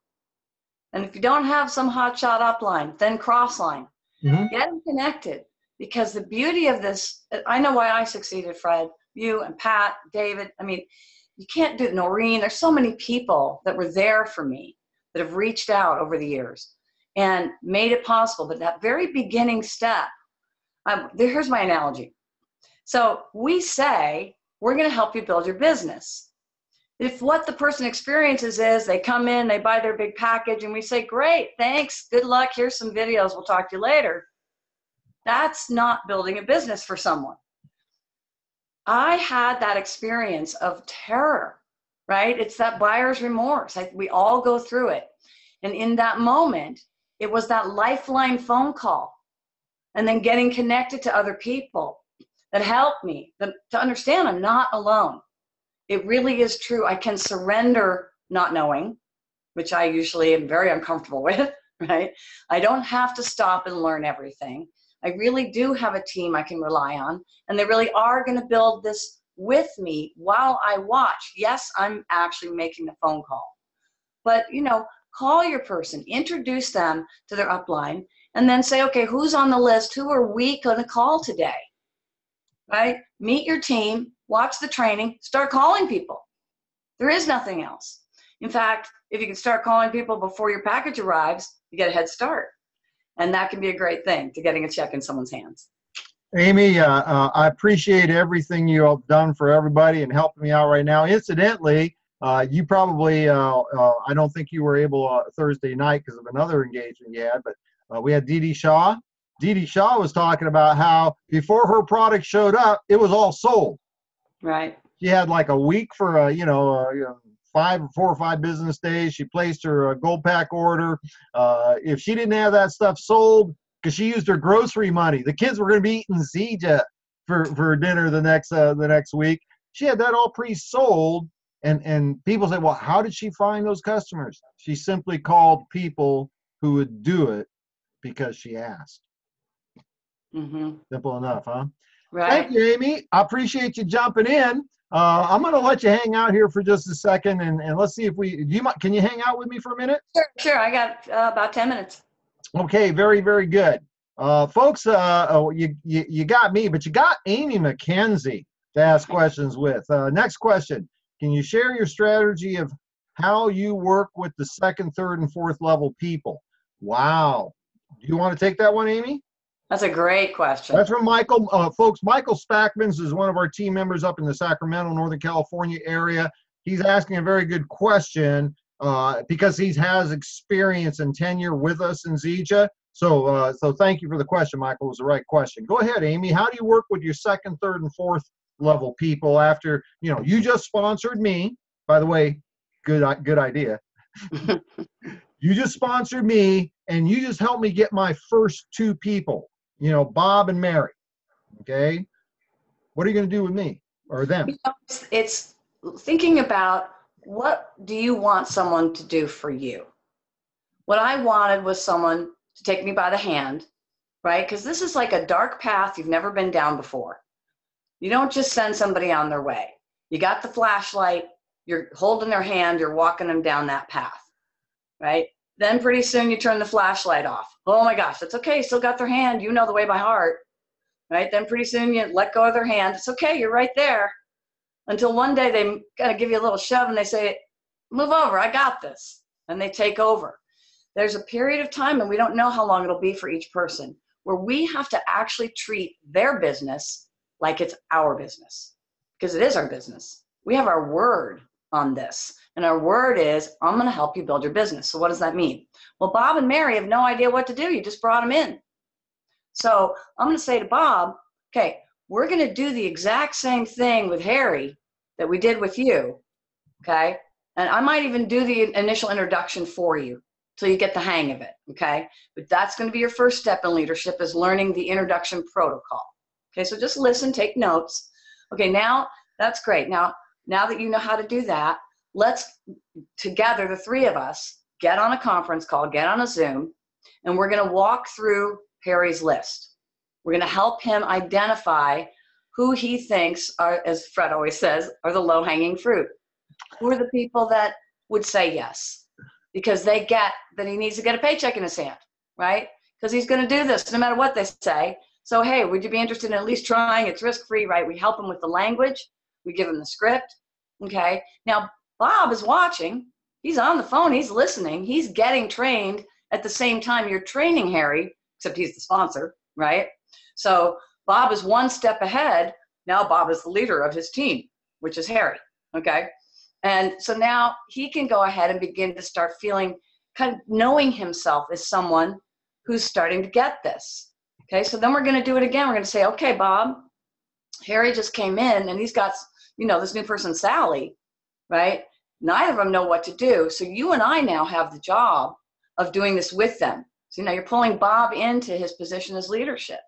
And if you don't have some hotshot upline, then crossline. Mm-hmm. Get them connected, because the beauty of this, I know why I succeeded, Fred, you and Pat, David. I mean, you can't do it, Noreen. There's so many people that were there for me that have reached out over the years and made it possible. But that very beginning step, here's my analogy. So we say, we're going to help you build your business. If what the person experiences is they come in, they buy their big package, and we say, great, thanks, good luck, here's some videos, we'll talk to you later. That's not building a business for someone. I had that experience of terror, right? It's that buyer's remorse. We all go through it. And in that moment, it was that lifeline phone call and then getting connected to other people that helped me to understand I'm not alone. It really is true. I can surrender not knowing, which I usually am very uncomfortable with, right? I don't have to stop and learn everything. I really do have a team I can rely on, and they really are going to build this with me while I watch. Yes, I'm actually making the phone call. But, call your person, introduce them to their upline, and then say, okay, who's on the list? Who are we going to call today? Right? Meet your team, watch the training, start calling people. There is nothing else. In fact, if you can start calling people before your package arrives, you get a head start. And that can be a great thing to getting a check in someone's hands. Amy, I appreciate everything you have done for everybody and helping me out right now. Incidentally, you probably, I don't think you were able Thursday night because of another engagement you had, but we had Dee Dee Shaw. Dee Dee Shaw was talking about how before her product showed up, it was all sold. Right. She had like a week for, 4 or 5 business days. She placed her gold pack order. If she didn't have that stuff sold, because she used her grocery money, the kids were going to be eating Zija for dinner the next week. She had that all pre-sold, and people say, well, how did she find those customers? She simply called people who would do it because she asked. Mm-hmm. Simple enough, huh? Right. Thank you, Amy. I appreciate you jumping in. I'm going to let you hang out here for just a second, and let's see if can you hang out with me for a minute? Sure. I got about 10 minutes. Okay, very, very good. Folks, you got me, but you got Amy McKenzie to ask questions with. Next question. Can you share your strategy of how you work with the second, third, and fourth level people? Wow. Do you want to take that one, Amy? That's a great question. That's from Michael. Folks, Michael Spackmans is one of our team members up in the Sacramento, Northern California area. He's asking a very good question because he has experience and tenure with us in Zija. So thank you for the question, Michael. It was the right question. Go ahead, Amy. How do you work with your second, third, and fourth level people after, you just sponsored me? By the way, good idea. You just sponsored me, and you just helped me get my first 2 people. Bob and Mary, okay? What are you going to do with me or them? It's thinking about, what do you want someone to do for you? What I wanted was someone to take me by the hand, right? Because this is like a dark path you've never been down before. You don't just send somebody on their way. You got the flashlight, you're holding their hand, you're walking them down that path, right? Then pretty soon you turn the flashlight off. Oh my gosh, that's okay. Still got their hand. You know the way by heart, right? Then pretty soon you let go of their hand. It's okay. You're right there. Until one day they kind of give you a little shove and they say, move over. I got this. And they take over. There's a period of time, and we don't know how long it'll be for each person, where we have to actually treat their business like it's our business, because it is our business. We have our word on this. And our word is, I'm going to help you build your business. So what does that mean? Well, Bob and Mary have no idea what to do. You just brought them in. So I'm going to say to Bob, okay, we're going to do the exact same thing with Harry that we did with you. Okay. And I might even do the initial introduction for you till you get the hang of it. Okay. But that's going to be your first step in leadership, is learning the introduction protocol. Okay. So just listen, take notes. Okay. Now that's great. Now that you know how to do that, let's together, the three of us, get on a conference call, get on a Zoom, and we're going to walk through Harry's list. We're going to help him identify who he thinks are, as Fred always says, are the low-hanging fruit. Who are the people that would say yes? Because they get that he needs to get a paycheck in his hand, right? Because he's going to do this no matter what they say. So, hey, would you be interested in at least trying? It's risk-free, right? We help him with the language. We give him the script, okay? Now, Bob is watching. He's on the phone. He's listening. He's getting trained at the same time you're training Harry, except he's the sponsor, right? So Bob is one step ahead. Now Bob is the leader of his team, which is Harry, okay? And so now he can go ahead and begin to start feeling, kind of knowing himself as someone who's starting to get this, okay? So then we're going to do it again. We're going to say, okay, Bob, Harry just came in and he's got, you know, this new person, Sally, right? Neither of them know what to do. So you and I now have the job of doing this with them. So now you're pulling Bob into his position as leadership.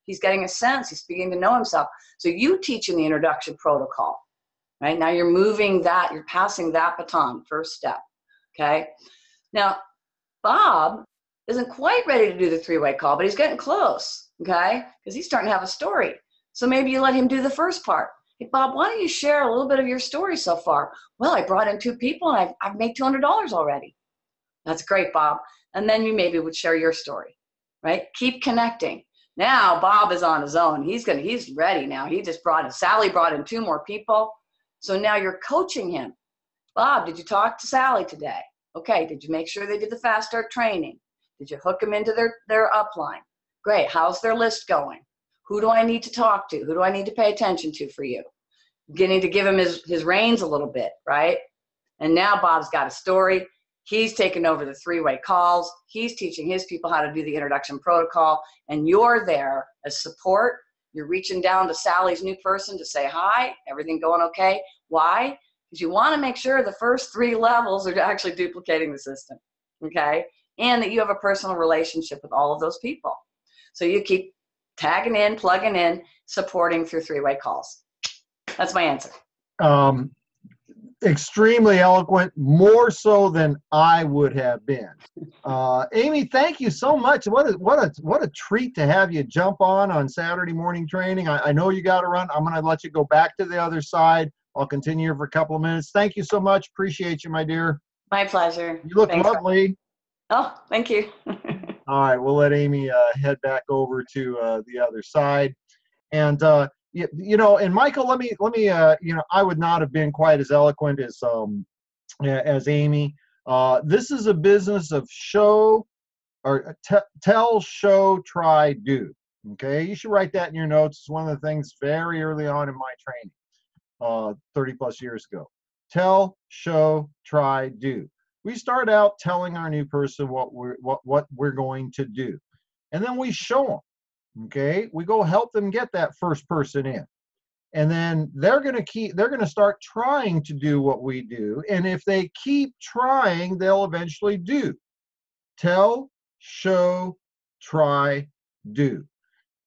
He's getting a sense. He's beginning to know himself. So you teach him the introduction protocol, right? Now you're moving that, you're passing that baton, first step, okay? Now, Bob isn't quite ready to do the three-way call, but he's getting close, okay? Because he's starting to have a story. So maybe you let him do the first part. Hey, Bob, why don't you share a little bit of your story so far? Well, I brought in 2 people and I've made $200 already. That's great, Bob. And then you maybe would share your story, right? Keep connecting. Now Bob is on his own. He's ready now. Sally brought in 2 more people. So now you're coaching him. Bob, did you talk to Sally today? Okay, did you make sure they did the fast start training? Did you hook them into their upline? Great, how's their list going? Who do I need to talk to? Who do I need to pay attention to for you? Beginning to give him his reins a little bit, right? And now Bob's got a story. He's taken over the three-way calls. He's teaching his people how to do the introduction protocol. And you're there as support. You're reaching down to Sally's new person to say, hi, everything going okay? Why? Because you want to make sure the first 3 levels are actually duplicating the system, okay? And that you have a personal relationship with all of those people. So you keep tagging in, plugging in, supporting through three-way calls. That's my answer. Extremely eloquent, more so than I would have been. Amy, thank you so much. What a treat to have you jump on Saturday morning training. I know you got to run. I'm going to let you go back to the other side. I'll continue here for a couple of minutes. Thank you so much. Appreciate you, my dear. My pleasure. You look lovely. Oh, thank you. All right, we'll let Amy head back over to the other side. And you know, and Michael, let me you know, I would not have been quite as eloquent as Amy. This is a business of tell, show, try, do. Okay, you should write that in your notes. It's one of the things very early on in my training, 30 plus years ago. Tell, show, try, do. We start out telling our new person what we're going to do, and then we show them. Okay, we go help them get that first person in, and then they're going to start trying to do what we do, and if they keep trying, they'll eventually do. Tell, show, try, do.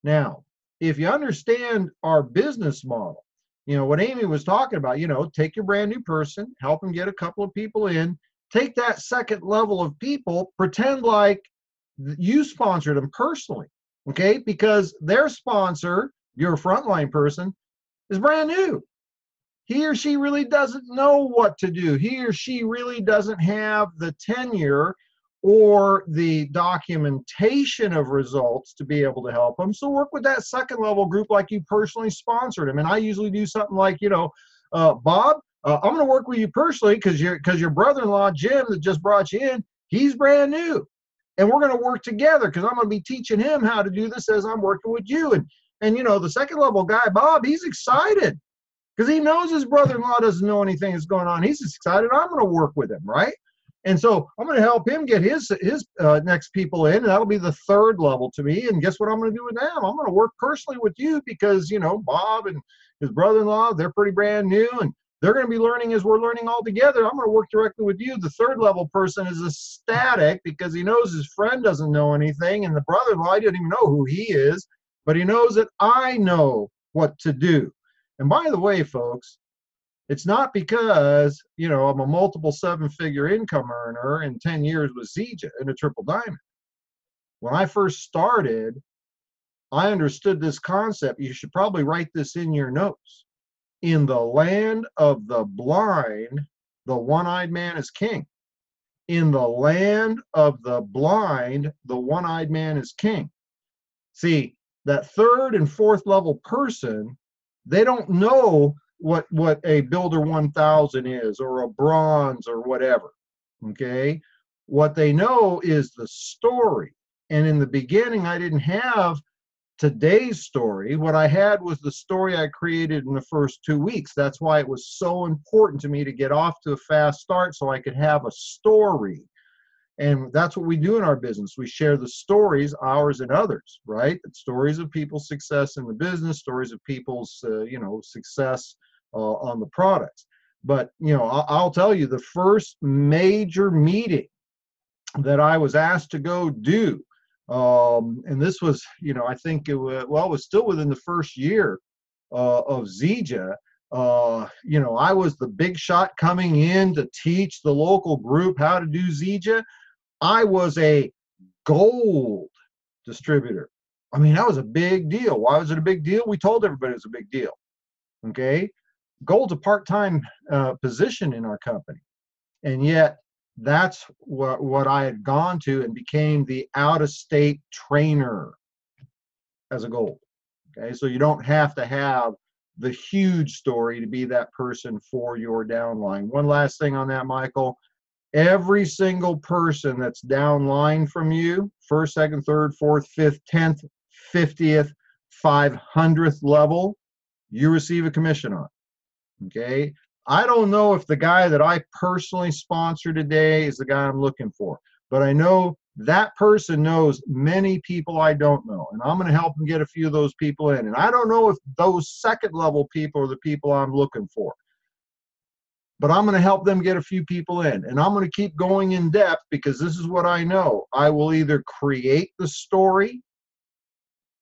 Now, if you understand our business model, you know what Amy was talking about, you know, take your brand new person, help them get a couple of people in, take that second level of people, pretend like you sponsored them personally. Okay, because their sponsor, your frontline person, is brand new. He or she really doesn't know what to do. He or she really doesn't have the tenure or the documentation of results to be able to help them. So work with that second level group like you personally sponsored them. And I usually do something like, you know, Bob, I'm going to work with you personally because your brother-in-law, Jim, that just brought you in, he's brand new. And we're going to work together because I'm going to be teaching him how to do this as I'm working with you. And you know, the second level guy, Bob, he's excited because he knows his brother-in-law doesn't know anything that's going on. He's excited. I'm going to work with him, right? And so I'm going to help him get his next people in, and that'll be the third level to me. And guess what I'm going to do with them? I'm going to work personally with you because, you know, Bob and his brother-in-law, they're pretty brand new, and they're going to be learning as we're learning all together. I'm going to work directly with you. The third level person is ecstatic because he knows his friend doesn't know anything, and the brother-in-law doesn't even know who he is, but he knows that I know what to do. And by the way, folks, It's not because, you know, I'm a multiple 7-figure income earner in 10 years with Zija and a triple diamond. When I first started, I understood this concept. You should probably write this in your notes. In the land of the blind, the one-eyed man is king. In the land of the blind, the one-eyed man is king. See, that third and fourth level person, they don't know what a Builder 1000 is, or a bronze, or whatever. Okay, what they know is the story. And in the beginning, I didn't have today's story. What I had was the story I created in the first 2 weeks. That's why it was so important to me to get off to a fast start, so I could have a story. And that's what we do in our business. We share the stories, ours and others, right? It's stories of people's success in the business, stories of people's, you know, success on the products. But, you know, I'll tell you, the first major meeting that I was asked to go do, and this was, you know, I think it was, well, it was still within the first year of Zija. You know, I was the big shot coming in to teach the local group how to do Zija. I was a gold distributor. I mean, that was a big deal. Why was it a big deal? We told everybody it was a big deal. Okay, gold's a part-time position in our company, and yet that's what I had gone to and became the out-of-state trainer as a gold. Okay, so you don't have to have the huge story to be that person for your downline. One last thing on that, Michael. Every single person that's downline from you, first, second, third, fourth, fifth, 10th, 50th, 500th level, you receive a commission on. Okay, I don't know if the guy that I personally sponsor today is the guy I'm looking for, but I know that person knows many people I don't know, and I'm going to help them get a few of those people in. And I don't know if those second level people are the people I'm looking for, but I'm going to help them get a few people in, and I'm going to keep going in depth, because this is what I know. I will either create the story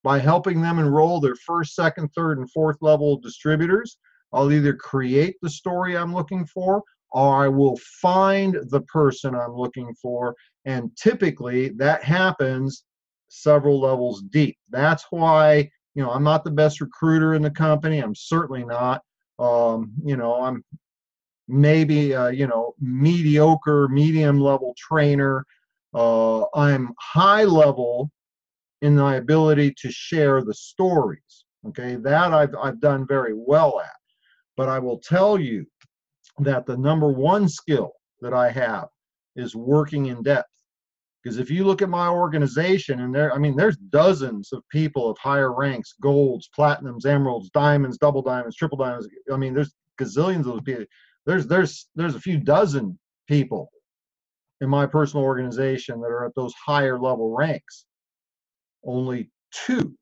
by helping them enroll their first, second, third, and fourth level distributors. I'll either create the story I'm looking for, or I will find the person I'm looking for. And typically that happens several levels deep. That's why, you know, I'm not the best recruiter in the company. I'm certainly not. You know, I'm maybe you know, mediocre, medium level trainer. I'm high level in my ability to share the stories. Okay, that I've done very well at. But I will tell you that the number one skill that I have is working in depth. Because if you look at my organization, and there, I mean, there's dozens of people of higher ranks, golds, platinums, emeralds, diamonds, double diamonds, triple diamonds. I mean, there's gazillions of those people. There's a few dozen people in my personal organization that are at those higher level ranks. Only 2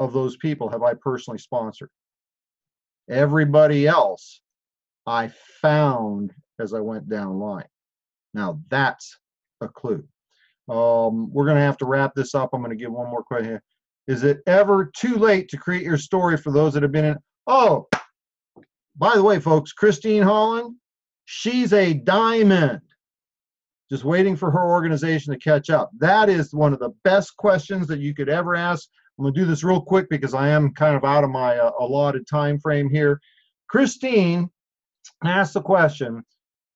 of those people have I personally sponsored. Everybody else I found as I went down line. Now that's a clue. We're going to have to wrap this up. I'm going to give one more question. Is it ever too late to create your story for those that have been in? Oh, by the way, folks, Christine Holland, she's a diamond. Just waiting for her organization to catch up. That is one of the best questions that you could ever ask. I'm going to do this real quick because I am kind of out of my allotted time frame here. Christine asked the question,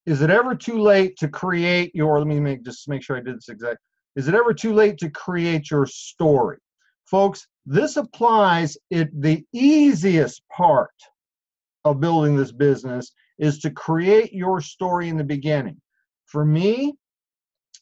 is it ever too late to create your, let me just make sure I did this exact. Is it ever too late to create your story? Folks, this applies, the easiest part of building this business is to create your story in the beginning. For me,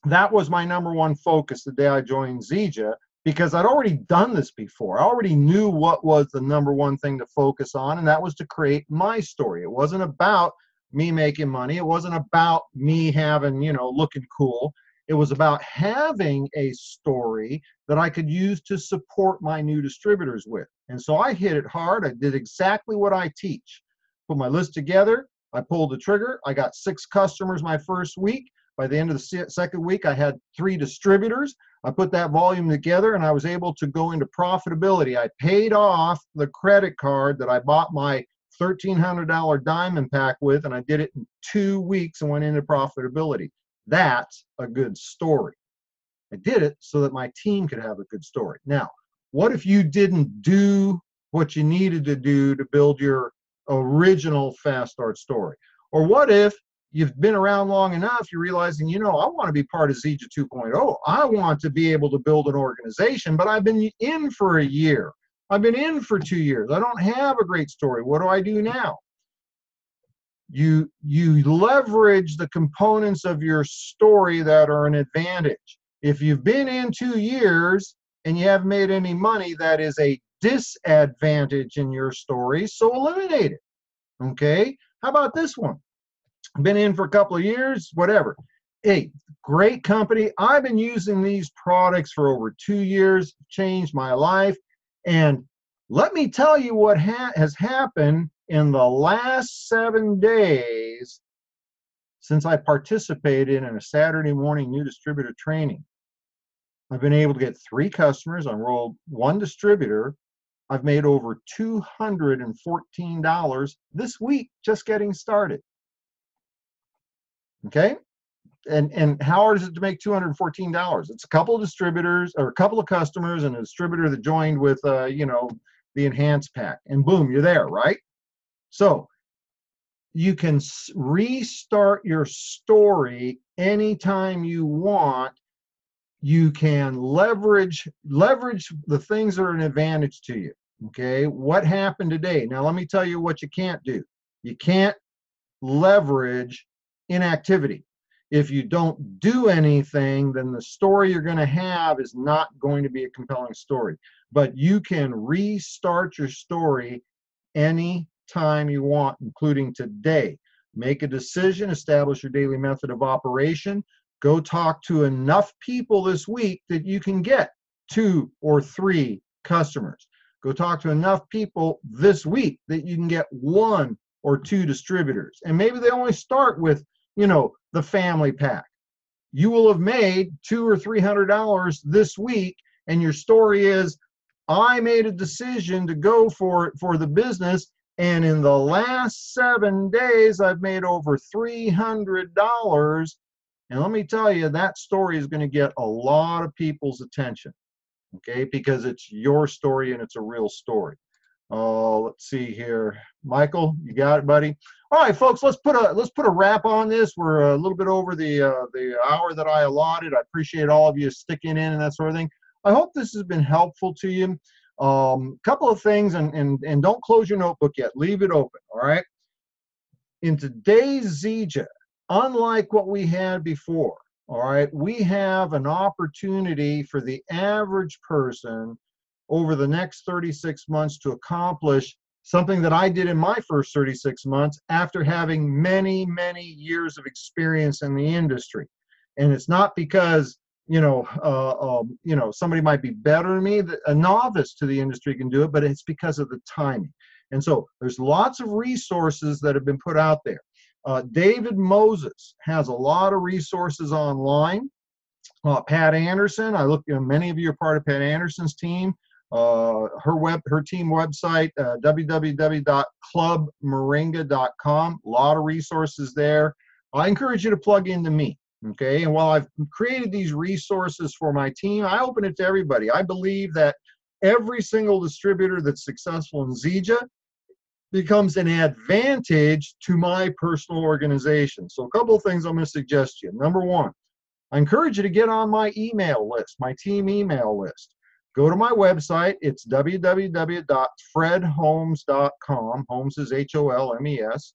that was my number one focus the day I joined Zija, because I'd already done this before. I already knew what was the number one thing to focus on, and that was to create my story. It wasn't about me making money. It wasn't about me having, you know, looking cool. It was about having a story that I could use to support my new distributors with. And so I hit it hard. I did exactly what I teach. Put my list together. I pulled the trigger. I got 6 customers my first week. By the end of the second week, I had 3 distributors. I put that volume together, and I was able to go into profitability. I paid off the credit card that I bought my $1,300 diamond pack with, and I did it in 2 weeks and went into profitability. That's a good story. I did it so that my team could have a good story. Now, what if you didn't do what you needed to do to build your original fast start story? Or what if you've been around long enough, you're realizing, I want to be part of Zija 2.0. I want to be able to build an organization, but I've been in for a year. I've been in for 2 years. I don't have a great story. What do I do now? You leverage the components of your story that are an advantage. If you've been in 2 years and you haven't made any money, that is a disadvantage in your story, so eliminate it. Okay? How about this one? Been in for a couple of years, whatever. Hey, great company. I've been using these products for over 2 years, changed my life. And let me tell you what has happened in the last 7 days since I participated in a Saturday morning new distributor training. I've been able to get 3 customers. I enrolled 1 distributor. I've made over $214 this week just getting started. Okay? And how hard is it to make $214? It's a couple of distributors or a couple of customers and a distributor that joined with, the enhanced pack. And boom, you're there, right? So you can restart your story anytime you want. You can leverage the things that are an advantage to you. Okay, what happened today? Now let me tell you what you can't do. You can't leverage inactivity. If you don't do anything, then the story you're going to have is not going to be a compelling story. But you can restart your story any time you want, including today. Make a decision, establish your daily method of operation. Go talk to enough people this week that you can get 2 or 3 customers. Go talk to enough people this week that you can get 1 or 2 distributors. And maybe they only start with, the family pack. You will have made $200 or $300 this week, and your story is, I made a decision to go for it for the business, and in the last 7 days, I've made over $300. And let me tell you, that story is going to get a lot of people's attention, okay? Because it's your story and it's a real story. Let's see here. Michael, you got it, buddy? All right, folks, let's put a wrap on this. We're a little bit over the hour that I allotted. I appreciate all of you sticking in and that sort of thing. I hope this has been helpful to you. Couple of things, and don't close your notebook yet. Leave it open, all right? In today's Zija, unlike what we had before, all right, we have an opportunity for the average person over the next 36 months to accomplish something that I did in my first 36 months after having many, many years of experience in the industry. And it's not because, somebody might be better than me, a novice to the industry can do it, but it's because of the timing. And so there's lots of resources that have been put out there. David Moses has a lot of resources online. Pat Anderson, many of you are part of Pat Anderson's team. Her team website, www.clubmoringa.com. A lot of resources there. I encourage you to plug into me. Okay, and while I've created these resources for my team, I open it to everybody. I believe that every single distributor that's successful in Zija becomes an advantage to my personal organization. So a couple of things I'm going to suggest to you. Number one, I encourage you to get on my email list, my team email list. Go to my website. It's www.fredholmes.com. Holmes is Holmes.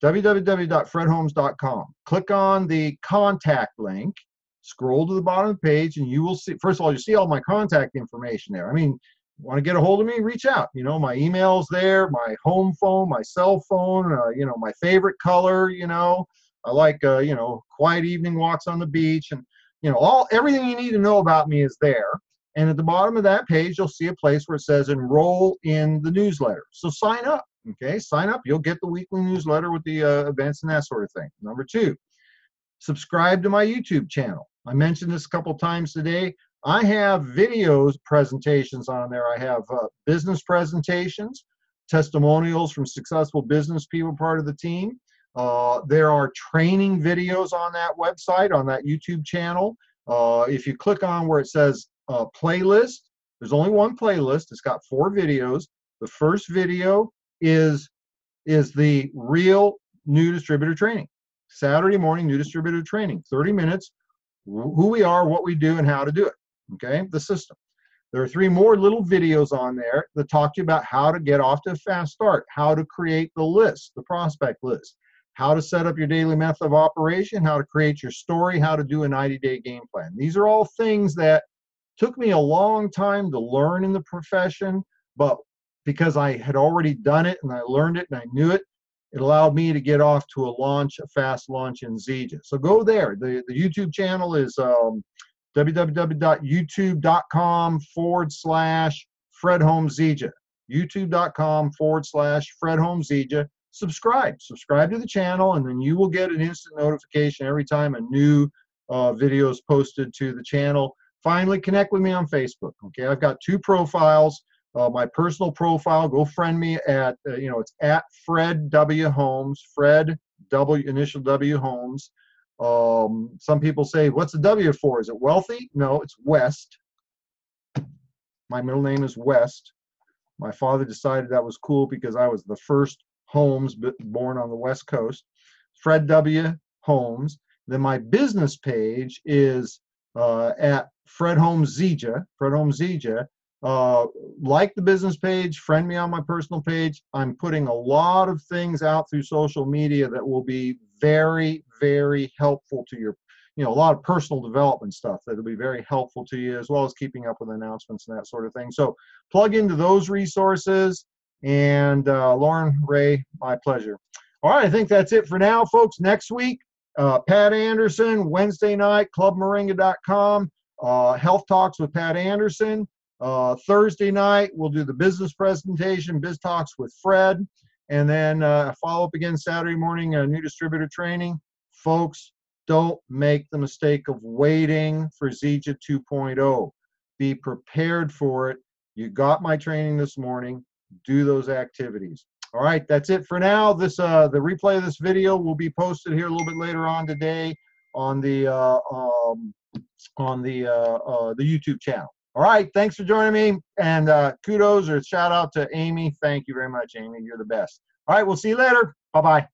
www.fredholmes.com. Click on the contact link, scroll to the bottom of the page, and you will see, first of all, you see all my contact information there. I mean, want to get a hold of me, reach out. My email's there, my home phone, my cell phone, my favorite color, I like, quiet evening walks on the beach, and, everything you need to know about me is there. And at the bottom of that page, you'll see a place where it says enroll in the newsletter. So sign up, okay? Sign up. You'll get the weekly newsletter with the events and that sort of thing. Number two, subscribe to my YouTube channel. I mentioned this a couple times today. I have videos presentations on there. I have business presentations. testimonials from successful business people part of the team. There are training videos on that website, on that YouTube channel. If you click on where it says playlist, there's only one playlist. It's got 4 videos. The first video is the real new distributor training. Saturday morning new distributor training, 30 minutes, who we are, what we do, and how to do it. Okay, the system. There are 3 more little videos on there that talk to you about how to get off to a fast start, how to create the list, the prospect list, how to set up your daily method of operation, how to create your story, how to do a 90-day game plan. These are all things that took me a long time to learn in the profession, but because I had already done it and I learned it and I knew it, it allowed me to get off to a fast launch in Zija. So go there. The YouTube channel is www.youtube.com/Fred Holmes Zija. youtube.com/Fred Holmes Zija. Subscribe to the channel, and then you will get an instant notification every time a new video is posted to the channel. Finally, connect with me on Facebook. Okay, I've got 2 profiles. My personal profile, go friend me at, it's at Fred W. Holmes, Fred W, initial W Holmes. Some people say, what's the W for? Is it wealthy? No, it's West. My middle name is West. My father decided that was cool because I was the first Holmes born on the West Coast. Fred W. Holmes. Then my business page is at Fred Holmes Zija. Fred Holmes Zija. Like the business page, friend me on my personal page. I'm putting a lot of things out through social media that will be very, very helpful to your, a lot of personal development stuff that will be very helpful to you, as well as keeping up with announcements and that sort of thing. So plug into those resources. And Lauren, Ray, my pleasure. All right, I think that's it for now, folks. Next week, Pat Anderson, Wednesday night, clubmoringa.com, Health Talks with Pat Anderson. Thursday night, we'll do the business presentation, Biz Talks with Fred, and then follow up again Saturday morning, new distributor training. Folks, don't make the mistake of waiting for Zija 2.0. Be prepared for it. You got my training this morning. Do those activities. All right, that's it for now. The replay of this video will be posted here a little bit later on today on the YouTube channel. All right, thanks for joining me, and kudos or shout out to Amy. Thank you very much, Amy. You're the best. All right, we'll see you later. Bye-bye.